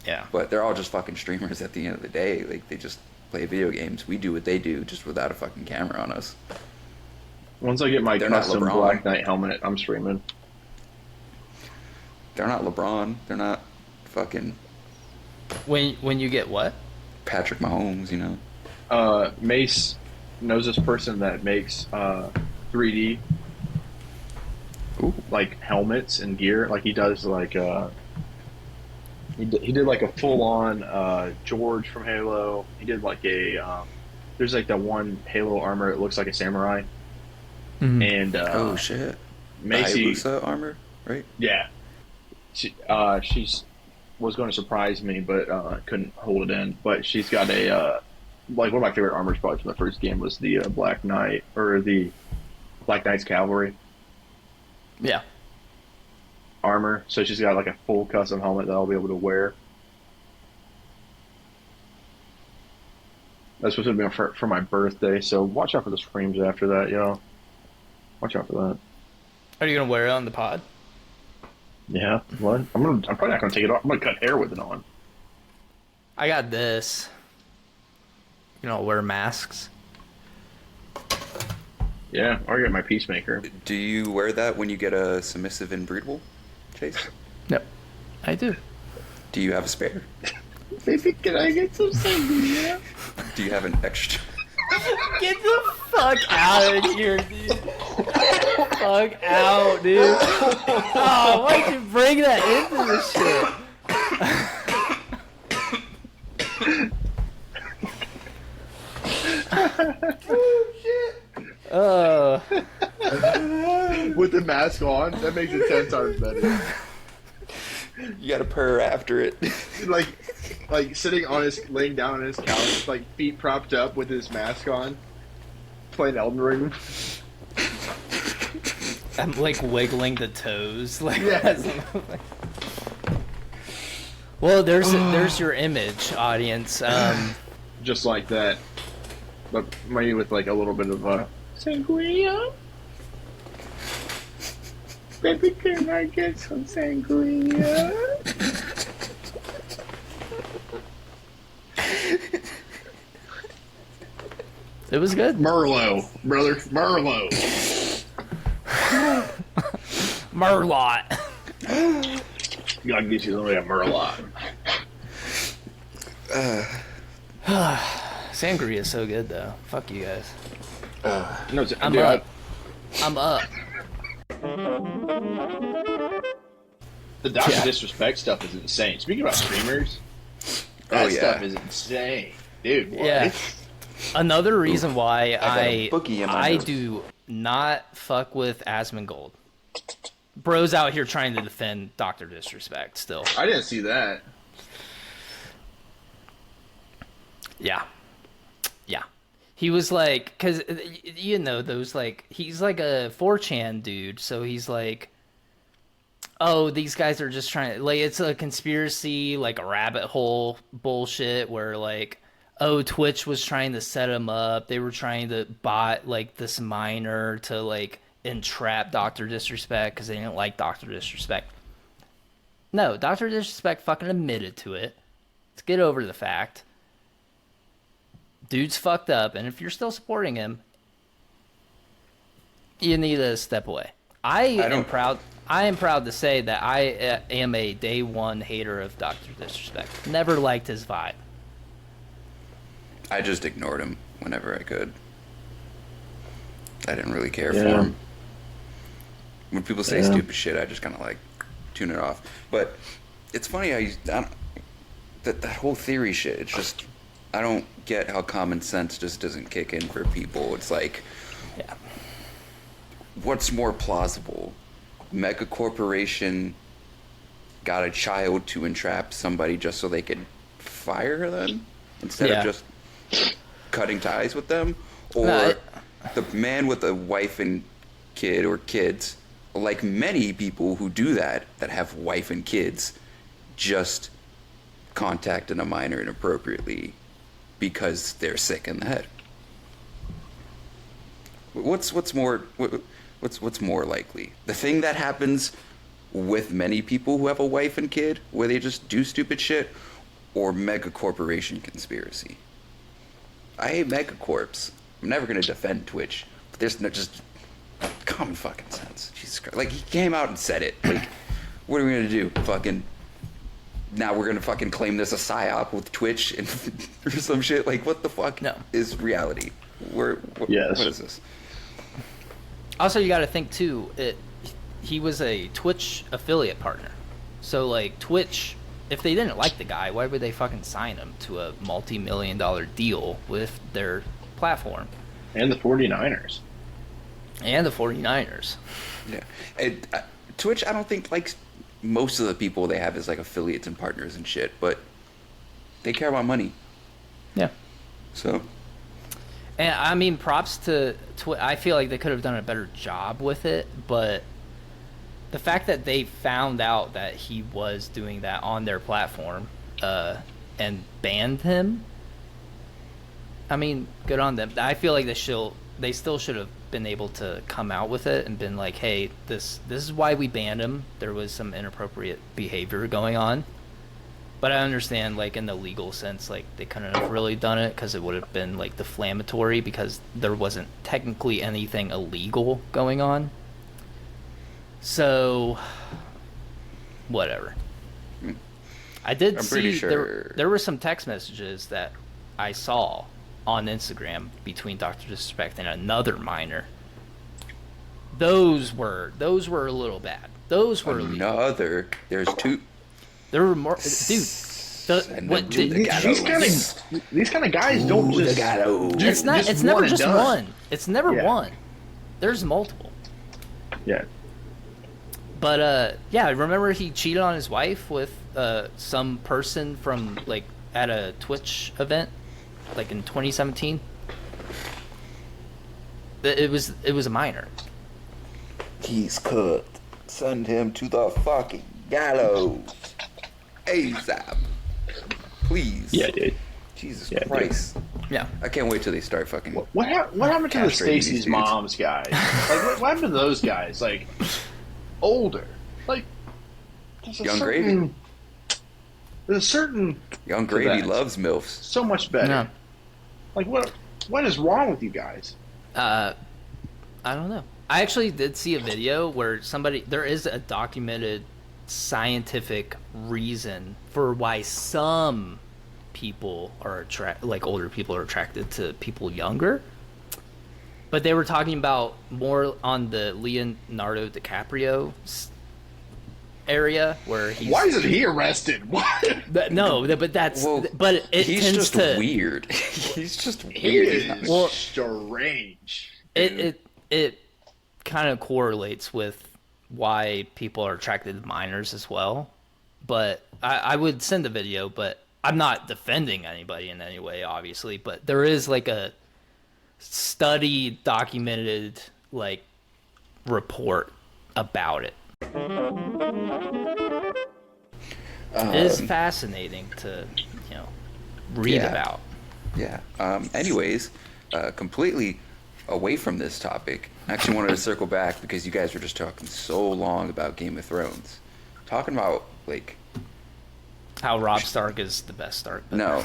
Yeah. But they're all just fucking streamers at the end of the day. Like, they just play video games. We do what they do, just without a fucking camera on us. once I get my They're not custom LeBron. Black Knight helmet, I'm streaming. They're not LeBron. They're not fucking When you get what? Patrick Mahomes, you know? Mace knows this person that makes 3D Ooh. like helmets and gear. Like, he does like he did like a full on George from Halo. He did like a there's like that one Halo armor. It looks like a samurai. And Oh, shit. Macy, Hayabusa armor, right? yeah, she's was going to surprise me, but couldn't hold it in. But she's got a like one of my favorite armors probably from the first game was the Black Knight or the Black Knight's Cavalry Yeah. armor. So she's got like a full custom helmet that I'll be able to wear. That's supposed to be for my birthday, so watch out for the streams after that, yo. Watch out for that. Are you gonna wear it on the pod? Yeah, what? I'm probably not gonna take it off. I'm gonna cut hair with it on. I got this. You know, wear masks. Yeah, or get my Peacemaker. Do you wear that when you get a submissive inbreedable, Chase? No, I do. Do you have a spare? Baby, can I get some sangria? Do you have an extra? Get the fuck out of here, dude. Fuck out, dude. Oh, why'd you bring that into this shit? Oh shit! With the mask on, that makes it 10 times better. You gotta purr after it. Like sitting on laying down on his couch, like feet propped up with his mask on, playing Elden Ring. I'm like wiggling the toes, like. Yes. Well, there's your image, audience. Just like that, but maybe with like a little bit of sangria. Baby, can I get some sangria? It was good. Merlot, brother, Merlot. Merlot. Gotta get you something like a Merlot. Sangria is so good though. Fuck you guys. No, I'm dude, up. I'm up. The Dr. Yeah. Disrespect stuff is insane. Speaking about streamers, that stuff is insane, dude. What? Yeah. Another reason why got a boogie in my I nose. do not fuck with Asmongold. Bro's out here trying to defend Dr. Disrespect still. I didn't see that. Yeah. Yeah. He was like, because, you know, those, like, he's like a 4chan dude, so he's like, oh, these guys are just trying to, like, it's a conspiracy, like a rabbit hole bullshit where, like, oh, Twitch was trying to set him up. They were trying to bot, like, this miner to, like, entrap Dr. Disrespect because they didn't like Dr. Disrespect. No, Dr. Disrespect fucking admitted to it. Let's get over the fact. Dude's fucked up, and if you're still supporting him, you need to step away. I am proud to say that I am a day one hater of Dr. Disrespect. Never liked his vibe. I just ignored him whenever I could. I didn't really care for Yeah. him. When people say stupid shit, I just kind of like tune it off. But it's funny how that whole theory shit. It's just I don't get how common sense just doesn't kick in for people. It's like, Yeah. what's more plausible? Mega corporation got a child to entrap somebody just so they could fire them instead Yeah. of just cutting ties with them, or No, the man with a wife and kid or kids, like many people who do that have wife and kids, just contacting a minor inappropriately because they're sick in the head. What's more likely? The thing that happens with many people who have a wife and kid, where they just do stupid shit, or mega corporation conspiracy? I hate megacorps. I'm never gonna defend Twitch, but there's no just common fucking sense. Jesus Christ! Like, he came out and said it. Like, what are we gonna do? Fucking now we're gonna fucking claim this a psyop with Twitch and or some shit. Like, what the fuck No. is reality? Yes. What is this? Also, you got to think too. He was a Twitch affiliate partner, so like Twitch, if they didn't like the guy, why would they fucking sign him to a multi-million-dollar deal with their platform? And the 49ers. And the 49ers. Yeah, Twitch, I don't think likes most of the people they have as like affiliates and partners and shit, but they care about money. Yeah. So, And I mean, props to I feel like they could have done a better job with it, but the fact that they found out that he was doing that on their platform and banned him, I mean, good on them. I feel like they still should have been able to come out with it and been like, hey, this is why we banned him. There was some inappropriate behavior going on. But I understand, like, in the legal sense, like, they couldn't have really done it because it would have been, like, defamatory because there wasn't technically anything illegal going on. So, whatever. I did I'm see pretty sure there were some text messages that I saw on Instagram between Dr. Disrespect and another minor. Those were a little bad. Those were illegal. there's two. There were more, dude. Send them to the These kind of guys don't just. It's not. just It's never one and just done. one. It's never Yeah. one. There's multiple. Yeah. But yeah, remember he cheated on his wife with some person from like at a Twitch event, like in 2017. It was a minor. He's cooked. Send him to the fucking gallows. ASAP. Please. Yeah, dude. Jesus Yeah, Christ. Yeah. I can't wait till they start fucking. What happened to the Castrating Stacy's these dudes. moms guys? Like, what happened to those guys? Like, older. Like, there's a Young certain, Gravy. There's a certain Young Gravy that. loves MILFs. so much better. Yeah. Like, what is wrong with you guys? I don't know. I actually did see a video where there is a documented scientific reason for why some people are like older people are attracted to people younger. But they were talking about more on the Leonardo DiCaprio area where he's. Why isn't he arrested? What? But that's. Well, but it he's tends just to. weird. He's just weird. He is Well, strange. dude. It kind of correlates with why people are attracted to minors as well. But I would send the video, but I'm not defending anybody in any way, obviously. But there is like a study documented like report about it. It is fascinating to read about. Yeah. Anyways, completely away from this topic. I actually wanted to circle back because you guys were just talking so long about Game of Thrones. Talking about, like... How Robb Stark is the best Stark. But No.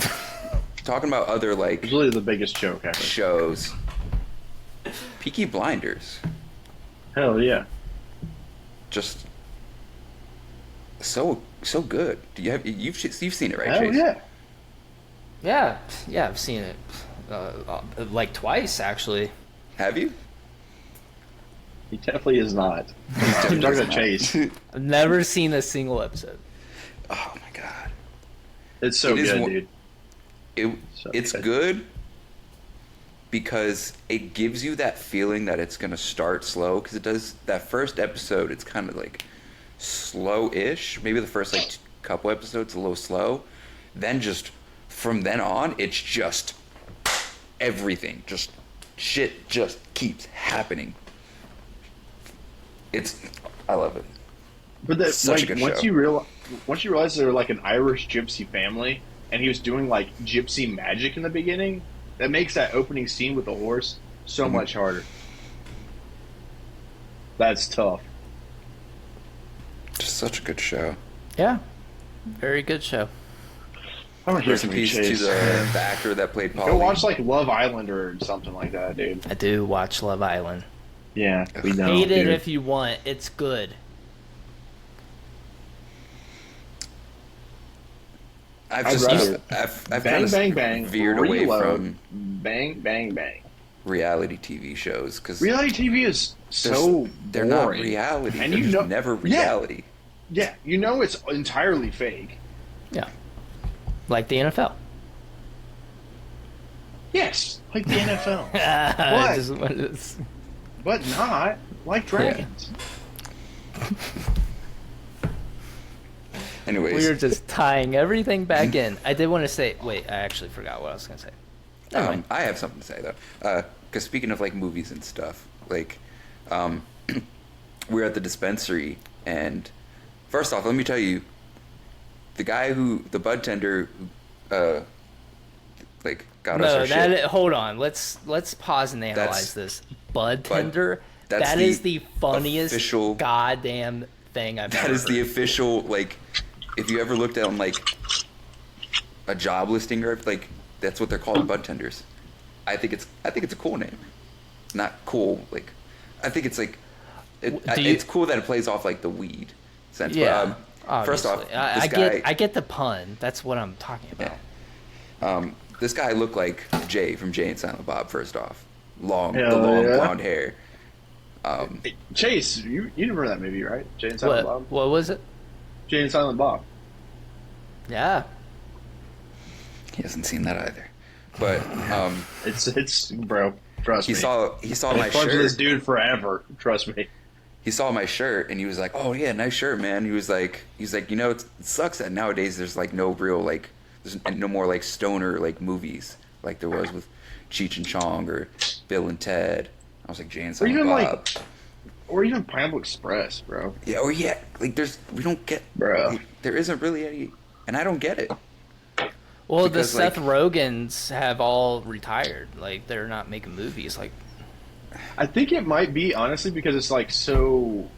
Talking about other, like, It's really the biggest joke ever. shows. Peaky Blinders. Hell yeah. Just... So good. You've seen it, right, Hell Chase? yeah. Yeah, I've seen it like twice actually. Have you? He definitely is not. I'm talking to Chase. I've never seen a single episode. Oh my god. It's so It is good, one- dude. It's good because it gives you that feeling that it's going to start slow, because it does. That first episode, it's kind of like slow-ish. Maybe the first like couple episodes a little slow. Then just from then on, it's just everything. Just shit just keeps happening. I love it. But that, Such a like, good once show. you realize they're like an Irish gypsy family, and he was doing like gypsy magic in the beginning, that makes that opening scene with the horse so much harder. That's tough. Just such a good show. Yeah, very good show. I'm gonna hear Rest in from you, peace to Chase. the actor that played Paulie. Go watch like Love Island or something like that, dude. I do watch Love Island. Yeah, we know. Hate it dude. if you want. It's good. I've I'd just rather I've bang, kind of bang, bang, veered away reload, from bang, bang, bang. reality TV shows because Reality TV is so they're not boring. reality. And They're you just know- never Yeah. reality. Yeah, you know it's entirely fake. Yeah, like the NFL. Yes, like the NFL, I just wanted to- but not like dragons. Anyways, We were just tying everything back in. I did want to say. Wait, I actually forgot what I was gonna say. Never mind. I have something to say though. Because speaking of like movies and stuff, like we were at the dispensary, and first off, let me tell you, the bud tender, who, like got us No, our shit. hold on. Let's pause and analyze this. Bud tender. that's That the is the funniest official- goddamn thing I've That ever is the heard. official, like, if you ever looked at on like a job listing or like that's what they're called, bud tenders. I think it's a cool name. Not cool, like I think it's like it's cool that it plays off like the weed sense. Yeah. But, first off, obviously. I this guy, I get the pun. That's what I'm talking about. this guy looked like Jay from Jay and Silent Bob. First off, the long Hell yeah. blonde hair. Hey, Chase, you remember that movie, right? Jay and Silent Bob. What was it? Jay and Silent Bob. Yeah. He hasn't seen that either. But It's bro. Trust he me. saw my I've with this shirt. dude forever. Trust me. He saw my shirt and he was like, "Oh yeah, nice shirt, man." He's like, you know, it sucks that nowadays there's like no real like there's no more like stoner like movies like there was with Cheech and Chong or Bill and Ted. I was like, Jay and Or Silent even Bob. or even Pineapple Express, bro. Yeah, like we don't get, Bro. like, there isn't really any, and I don't get it. Well, Because, the Seth Rogans have all retired. Like, they're not making movies. Like, I think it might be honestly because it's like so.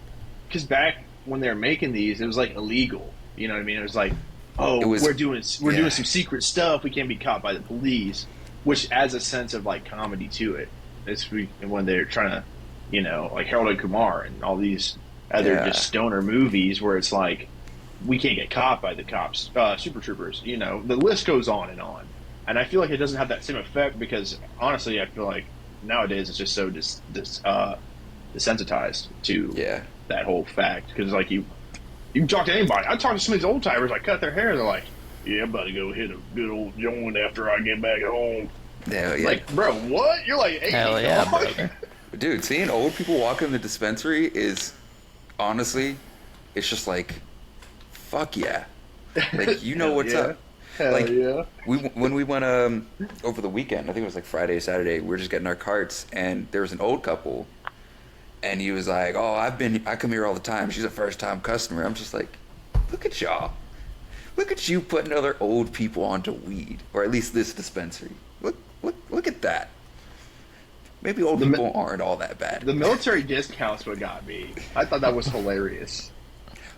Because back when they were making these, it was like illegal. You know what I mean? It was like, oh, we're doing yeah. some secret stuff. We can't be caught by the police, which adds a sense of like comedy to it. It's when they're trying to, you know, like Harold and Kumar and all these other just stoner movies where it's like we can't get caught by the cops, super troopers. You know, the list goes on, and I feel like it doesn't have that same effect because honestly, I feel like nowadays it's just so desensitized to that whole fact because like you can talk to anybody. I talk to some of these old timers, I cut their hair, they're like, yeah, I'm about to go hit a good old joint after I get back home. Yeah, yeah. Like, bro, what? You're like 80. hell yeah, brother. Dude, seeing old people walk in the dispensary is honestly, it's just like, fuck yeah. Like, you know what's up. Hell like, yeah. when we went over the weekend, I think it was like Friday, Saturday, we were just getting our carts, and there was an old couple, and he was like, "Oh, I come here all the time. She's a first-time customer." I'm just like, look at y'all. Look at you putting other old people onto weed, or at least this dispensary. Look at that. Maybe old people aren't all that bad. The military discounts what got me. I thought that was hilarious.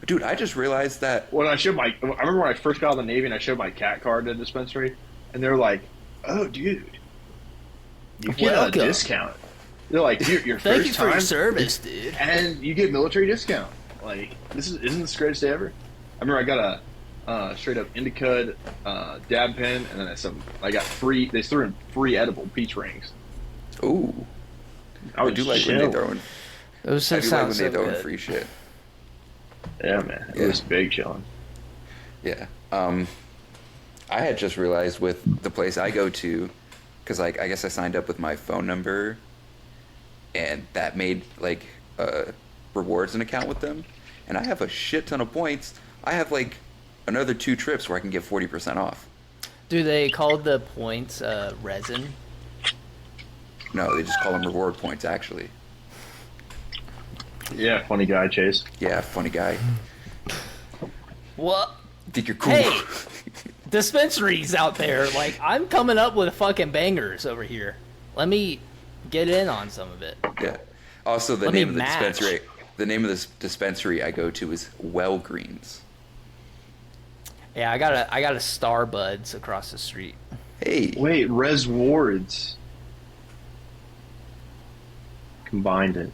Dude, I just realized that. I remember when I first got out of the Navy and I showed my cat card at the dispensary, and they're like, "Oh, dude, you get a Welcome. discount." They're like, "Dude, your Thank first you for time, your service, dude." and you get military discount." Like, isn't this the greatest day ever? I remember I got a straight up indica dab pen, and then I got free. They threw in free edible peach rings. Ooh. I do like when they throw in. Those I do like sound when so they throw in good. free shit. Yeah, man, it Yeah. was big chilling. Yeah. I had just realized with the place I go to, because like I guess I signed up with my phone number, and that made like rewards an account with them, and I have a shit ton of points. I have like another 2 trips where I can get 40% off. Do they call the points resin? No, they just call them reward points actually. Yeah, funny guy, Chase. Yeah, funny guy. What? Think you're cool. Hey, dispensaries out there. Like, I'm coming up with fucking bangers over here. Let me get in on some of it. Yeah. Also, the Let me name of the match. dispensary. The name of this dispensary I go to is Well Greens. Yeah, I got a Starbuds across the street. Hey. Wait, Res Wards combined it.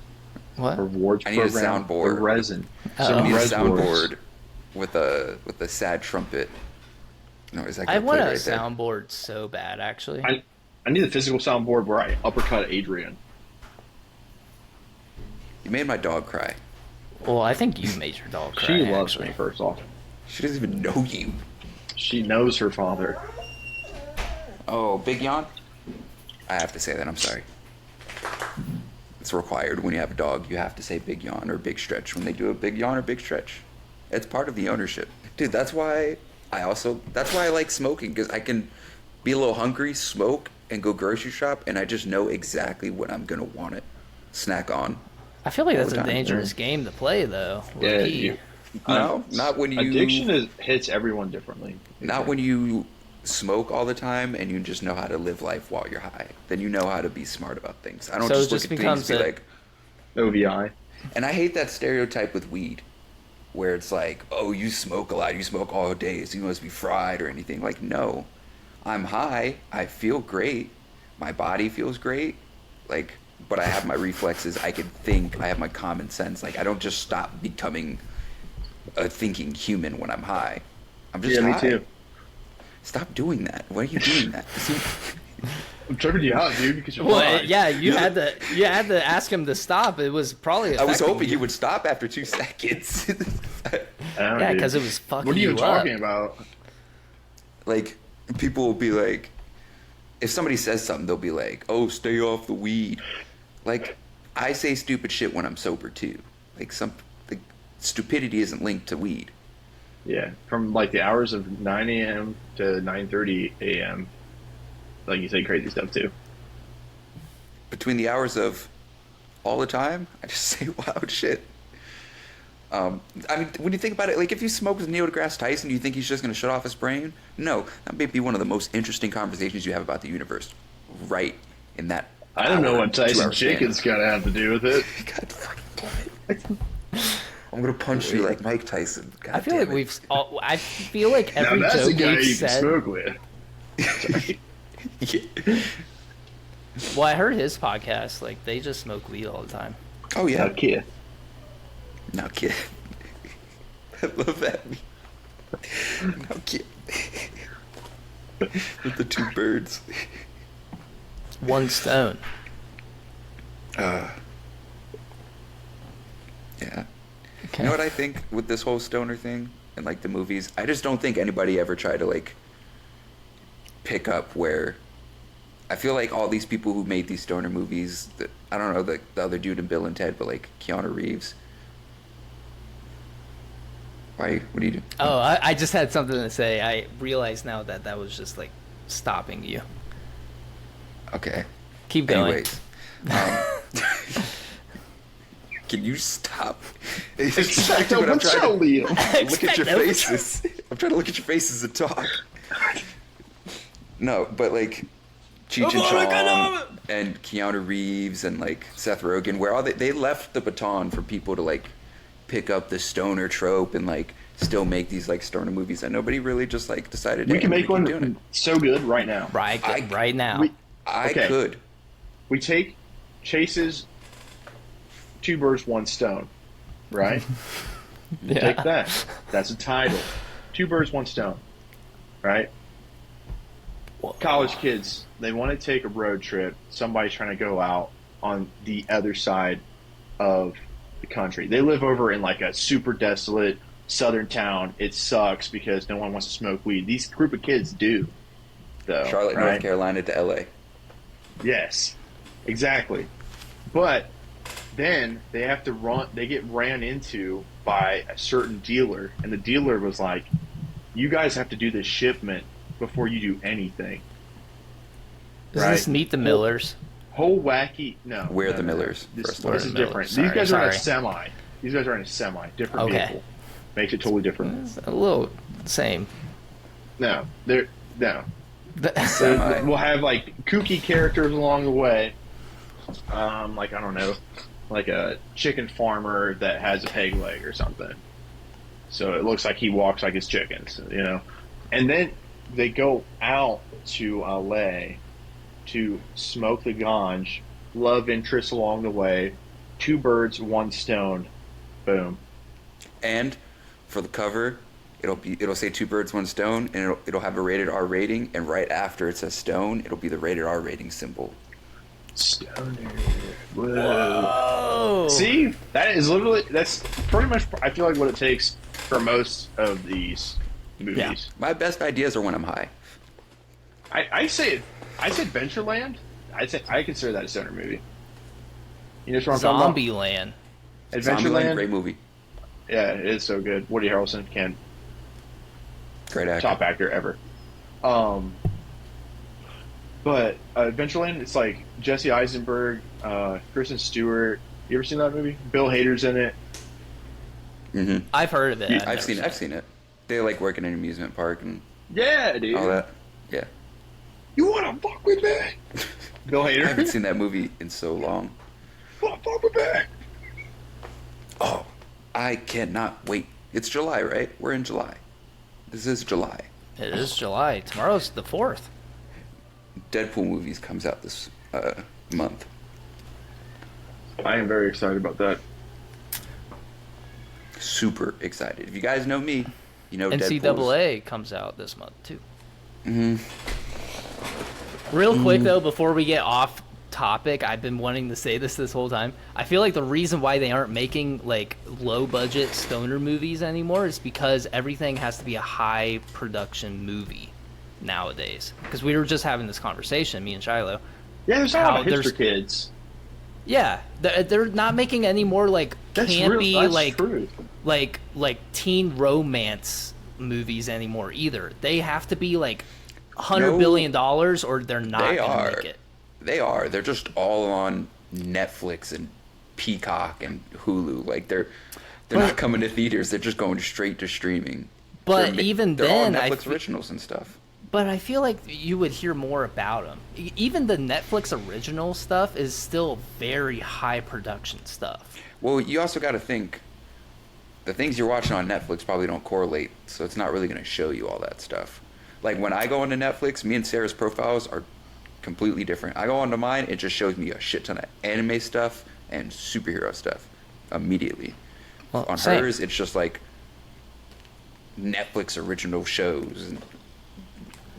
What? Rewards I need a program. soundboard. The resin. Oh. I need a Res soundboard with a sad trumpet. No, is that I gonna want play a right there? soundboard so bad, actually. I need a physical soundboard where I uppercut Adrian. You made my dog cry. Well, I think you made your dog cry. She loves actually. me, first off. She doesn't even know you. She knows her father. Oh, big yawn? I have to say that. I'm sorry. It's required when you have a dog. You have to say big yawn or big stretch when they do a big yawn or big stretch. It's part of the ownership. Dude, that's why I like smoking, because I can be a little hungry, smoke, and go grocery shop, and I just know exactly what I'm going to want to snack on. I feel like that's a All the time. dangerous game to play, though. Yeah, Low-key. No, not when you... Addiction hits everyone differently. Not when you smoke all the time and you just know how to live life while you're high. Then you know how to be smart about things. I don't So it just look just at things and be becomes like... OVI. And I hate that stereotype with weed, where it's like, oh, you smoke a lot, you smoke all day, so you must be fried or anything. Like, no. I'm high, I feel great, my body feels great, like, but I have my reflexes, I can think, I have my common sense. Like, I don't just stop becoming a thinking human when I'm high. I'm just high. Me too. Stop doing that. Why are you doing that? I'm tripping you out, dude, because you're Well, blind. yeah, you had to ask him to stop. It was probably. I was affecting hoping you you would stop after 2 seconds. I don't know, Yeah, dude. because it was fucking What are you you talking up. about? Like, people will be like, if somebody says something, they'll be like, "Oh, stay off the weed." Like, I say stupid shit when I'm sober too. Like stupidity isn't linked to weed. Yeah, from like the hours of 9 a.m. to 9:30 a.m. Like you say crazy stuff too. Between the hours of all the time, I just say wild shit. I mean, when you think about it, like if you smoke with Neil deGrasse Tyson, do you think he's just going to shut off his brain? No, that may be one of the most interesting conversations you have about the universe, right in that. I don't know hour, what Tyson 2 hour span. Chicken's gonna have to do with it. God fucking damn it. I'm gonna punch you like Mike Tyson. God I feel like damn it. I feel like every Now that's a joke guy we've you can said. smoke with. Yeah. Well, I heard his podcast. Like they just smoke weed all the time. Oh yeah. Okay. No kid. I love that. No kid. With the two birds. One stone. Yeah. Okay. You know what I think with this whole stoner thing and like the movies? I just don't think anybody ever tried to like pick up where I feel like all these people who made these stoner movies, that I don't know the other dude in Bill and Ted, but like Keanu Reeves. Why? What do you do? Oh, I just had something to say. I realize now that that was just like stopping you. Okay. Keep going. Anyways, can you stop? It's Expecto what I'm trying to Patchouli. look at your Expecto faces. I'm trying to look at your faces and talk. No, but like Cheech and Chong and Keanu Reeves and like Seth Rogen, where all they left the baton for people to like pick up the stoner trope and like still make these like stoner movies, and nobody really just like decided. We "Hey, can I'm make gonna keep doing one so good right now. Right now. I Okay. could. We take Chase's Two Birds, One Stone, right? Yeah. Take that. That's a title. Two Birds, One Stone, right? College kids, they want to take a road trip. Somebody's trying to go out on the other side of the country. They live over in like a super desolate southern town. It sucks because no one wants to smoke weed. These group of kids do, though. Charlotte, right? North Carolina to LA. Yes, exactly. But then they have to run. They get ran into by a certain dealer, and the dealer was like, "You guys have to do this shipment before you do anything." Does Right? this Meet the Millers? Whole wacky. No, We're no, the no, no. Millers, This, first this order. is Millers. different. Sorry, These guys are in a sorry. semi. These guys are in a semi. Different Okay. vehicle. Makes it totally different. It's a little same. No, they're no. Semi. We'll have like kooky characters along the way. Like I don't know, like a chicken farmer that has a peg leg or something. So it looks like he walks like his chickens, you know. And then they go out to LA to smoke the ganj, love interest along the way, two birds, one stone, boom. And for the cover, it'll say Two Birds, One Stone, and it'll have a rated R rating, and right after it says stone, it'll be the rated R rating symbol. Stoner. Whoa. Oh. See, that's pretty much. I feel like what it takes for most of these movies. Yeah. My best ideas are when I'm high. I said Adventureland. I consider that a stoner movie. You know what I'm talking Zombieland. about? Zombieland, Adventureland. great movie. Yeah, it is so good. Woody Harrelson Great actor. top actor ever. But Adventureland, it's like Jesse Eisenberg, Kristen Stewart. You ever seen that movie? Bill Hader's in it. Mm-hmm. I've heard of it. I've seen it. They like work in an amusement park and Yeah, dude. all that. Yeah. You wanna fuck with me? Bill Hader. I haven't seen that movie in so long. Wanna fuck with me? Oh, I cannot wait. It's July, right? We're in July. This is July. It is July. Tomorrow's the 4th. Deadpool movies comes out this month. I am very excited about that. Super excited. If you guys know me, you know Deadpool's. NCAA comes out this month too. Mm-hmm. Real quick though, before we get off topic, I've been wanting to say this whole time. I feel like the reason why they aren't making like low budget stoner movies anymore is because everything has to be a high production movie. nowadays. Because we were just having this conversation, me and Shiloh. Yeah, there's a lot of there's hipster kids. Yeah, they're not making any more like That's campy real. That's like true. like teen romance movies anymore either. They have to be like $100 billion or they're not They gonna are. make it. They are. They're just all on Netflix and Peacock and Hulu. Like they're not coming to theaters. They're just going straight to streaming. But they're even all then, Netflix originals and stuff. But I feel like you would hear more about them. Even the Netflix original stuff is still very high production stuff. Well, you also got to think the things you're watching on Netflix probably don't correlate, so it's not really going to show you all that stuff. Like when I go into Netflix, me and Sarah's profiles are completely different. I go onto mine, it just shows me a shit ton of anime stuff and superhero stuff immediately. Well, on same. hers, it's just like Netflix original shows, and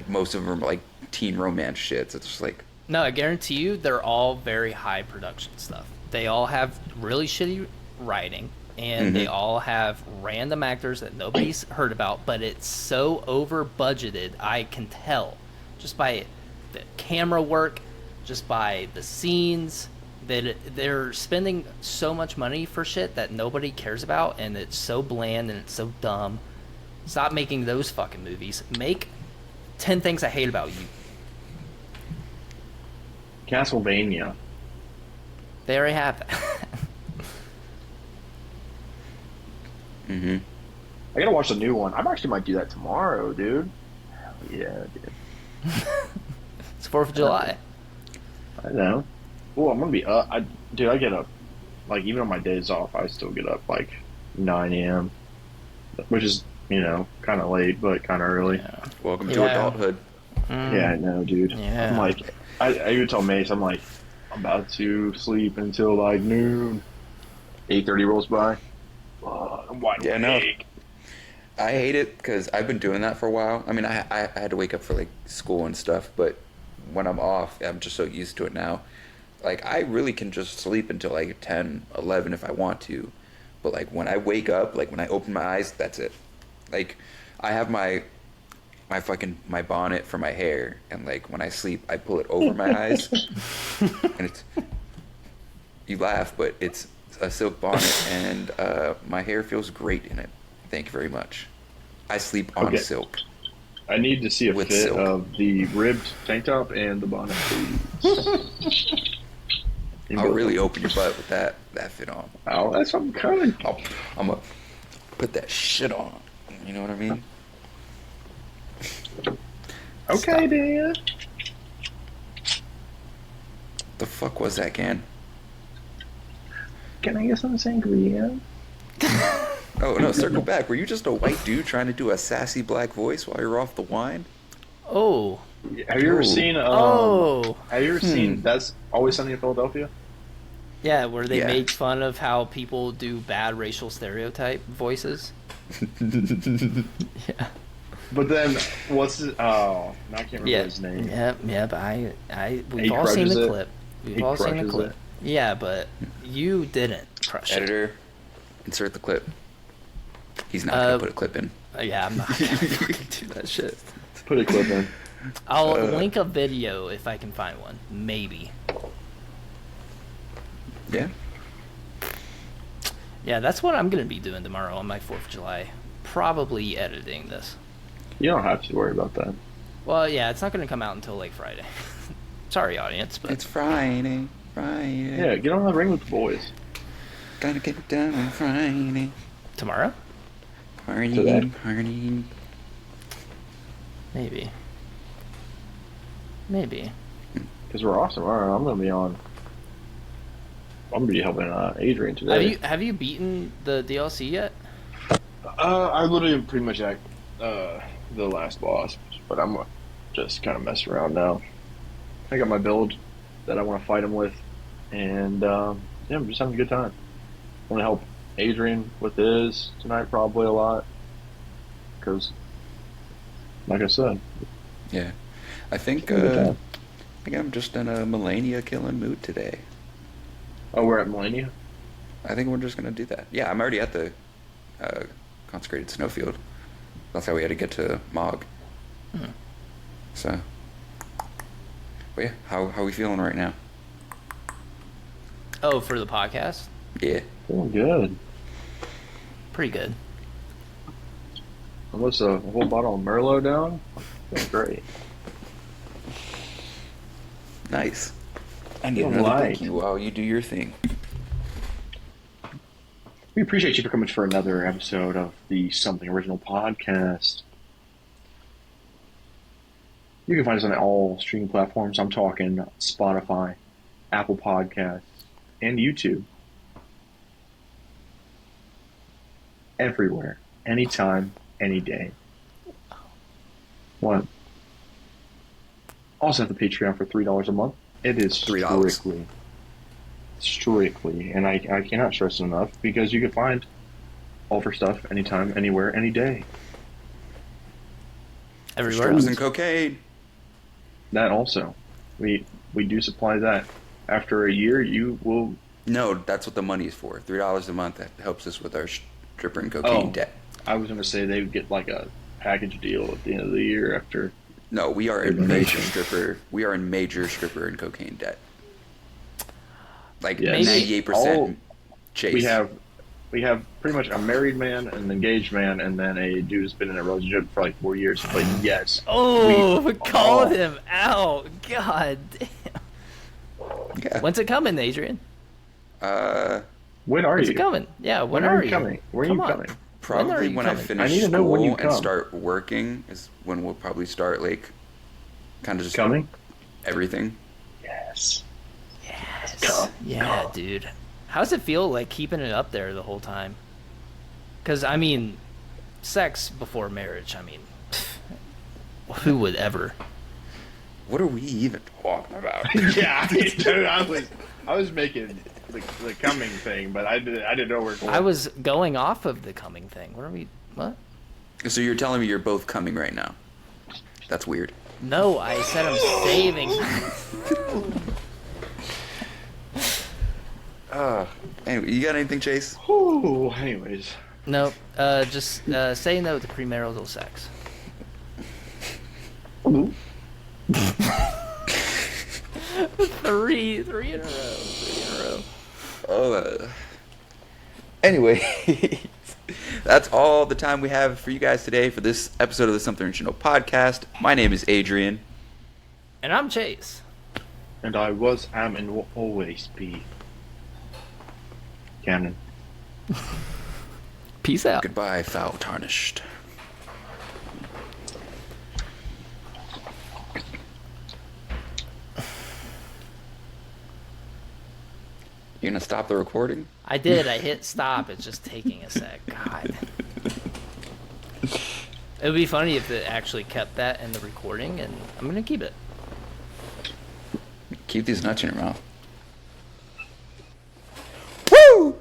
most of them are like teen romance shits. It's just like, No, I guarantee you they're all very high production stuff. They all have really shitty writing, and they all have random actors that nobody's heard about, but it's so over budgeted, I can tell just by the camera work, just by the scenes, that they're spending so much money for shit that nobody cares about, and it's so bland and it's so dumb. Stop making those fucking movies. Make 10 Things I Hate About You. Castlevania. They already have that. mm-hmm. I gotta watch the new one. I actually might do that tomorrow, dude. Hell yeah, dude. It's 4th of July. I know. Well, I'm gonna be up. I get up. Like, even on my days off, I still get up like 9 a.m., which is, kind of late, but kind of early. Yeah. Welcome to adulthood. Yeah, I know, dude. Yeah. I'm like, I even told Mace, I'm like, I'm about to sleep until like noon. 8:30 rolls by. I'm wide awake. I hate it because I've been doing that for a while. I mean, I had to wake up for like school and stuff, but when I'm off, I'm just so used to it now. Like, I really can just sleep until like 10, 11 if I want to. But like when I wake up, like when I open my eyes, that's it. Like, I have my bonnet for my hair, and like when I sleep, I pull it over my eyes, and it's, you laugh, but it's a silk bonnet, and my hair feels great in it. Thank you very much. I sleep on silk. I need to see a With fit silk. of the ribbed tank top and the bonnet, please. I'll really open your butt with that fit on. Oh, that's what I'm coming. I'm gonna put that shit on. You know what I mean? Okay, Dan. The fuck was that, Gan? Can I get some sangria? Oh no, circle back. Were you just a white dude trying to do a sassy black voice while you're off the wine? Oh. Have you ever seen? Oh. Have you ever seen That's Always Sunny in Philadelphia? Yeah, where they Yeah. make fun of how people do bad racial stereotype voices. Yeah. But then, what's his? Oh, I can't remember his name. Yep. We've He all seen crushes the it. clip. We've He all seen the crushes clip. it. Yeah, but you didn't crush it. Editor, insert the clip. He's not gonna put a clip in. Yeah, I'm not gonna fucking do that shit. Put a clip in. I'll link a video if I can find one. Maybe. Yeah. Yeah, that's what I'm gonna be doing tomorrow on my 4th of July. Probably editing this. You don't have to worry about that. Well, yeah, it's not gonna come out until like Friday. Sorry, audience, but It's Friday. Yeah, get on the ring with the boys. Gotta get it done on Friday. tomorrow? Today? Party. Maybe. Because we're off tomorrow. I'm gonna be helping Adrian today. Have you beaten the DLC yet? I literally pretty much act the last boss, but I'm just kind of messing around now. I got my build that I want to fight him with, and yeah, I'm just having a good time. I want to help Adrian with his tonight probably a lot, because, like I said, Yeah. I think I'm just in a Melania killing mood today. oh, we're at Millennia. I think we're just gonna do that. Yeah, I'm already at the consecrated snowfield. That's how we had to get to Mog. So, but yeah, how are we feeling right now? Oh, for the podcast? Yeah. Oh, good. Pretty good. Almost a whole bottle of Merlot down. Feeling great. Nice. I need Feeling another light. cookie while you do your thing. We appreciate you for coming for another episode of the Something Original podcast. You can find us on all streaming platforms. I'm talking Spotify, Apple Podcasts, and YouTube. Everywhere, anytime, any day. What? Also have the Patreon for $3 a month. It is $3. strictly, and I cannot stress it enough, because you can find all of our stuff anytime, anywhere, any day. Everywhere Strips else. and cocaine. That also, we do supply that. After a year, you will. No, that's what the money is for. $3 a month. That helps us with our stripper and cocaine debt. I was going to say they would get like a package deal at the end of the year after. No, we are in major stripper. We are in major stripper and cocaine debt. Like Yes. 98% chase. We have pretty much a married man, an engaged man, and then a dude who's been in a relationship for like 4 years. But yes. Oh, call him out. God damn. Yeah. When's it coming, Adrian? When are When's you? it coming? Yeah, when are are you coming? Where are Come you on. coming? Probably you when I coming? I finish need to know when you school and come. start working is when we'll probably start like kind of just Coming? everything. Yes. Yes. Come. Yeah, dude. How's it feel like keeping it up there the whole time? Because, I mean, sex before marriage, I mean, who would ever? What are we even talking about? Yeah, I was making the coming thing, but I didn't know where. I was going off of the coming thing. What? So you're telling me you're both coming right now? That's weird. No, I said I'm saving. Anyway, you got anything, Chase? Ooh, anyways. Nope. Just say no to premarital sex. Three in a row. Anyway, that's all the time we have for you guys today for this episode of the Something Original podcast. My name is Adrian. And I'm Chase. And I was, am, and will always be Gannon. Peace out. Goodbye, foul tarnished. You gonna stop the recording? I did. I hit stop. It's just taking a sec. God. It would be funny if it actually kept that in the recording, and I'm going to keep it. Keep these nuts in your mouth. Woo!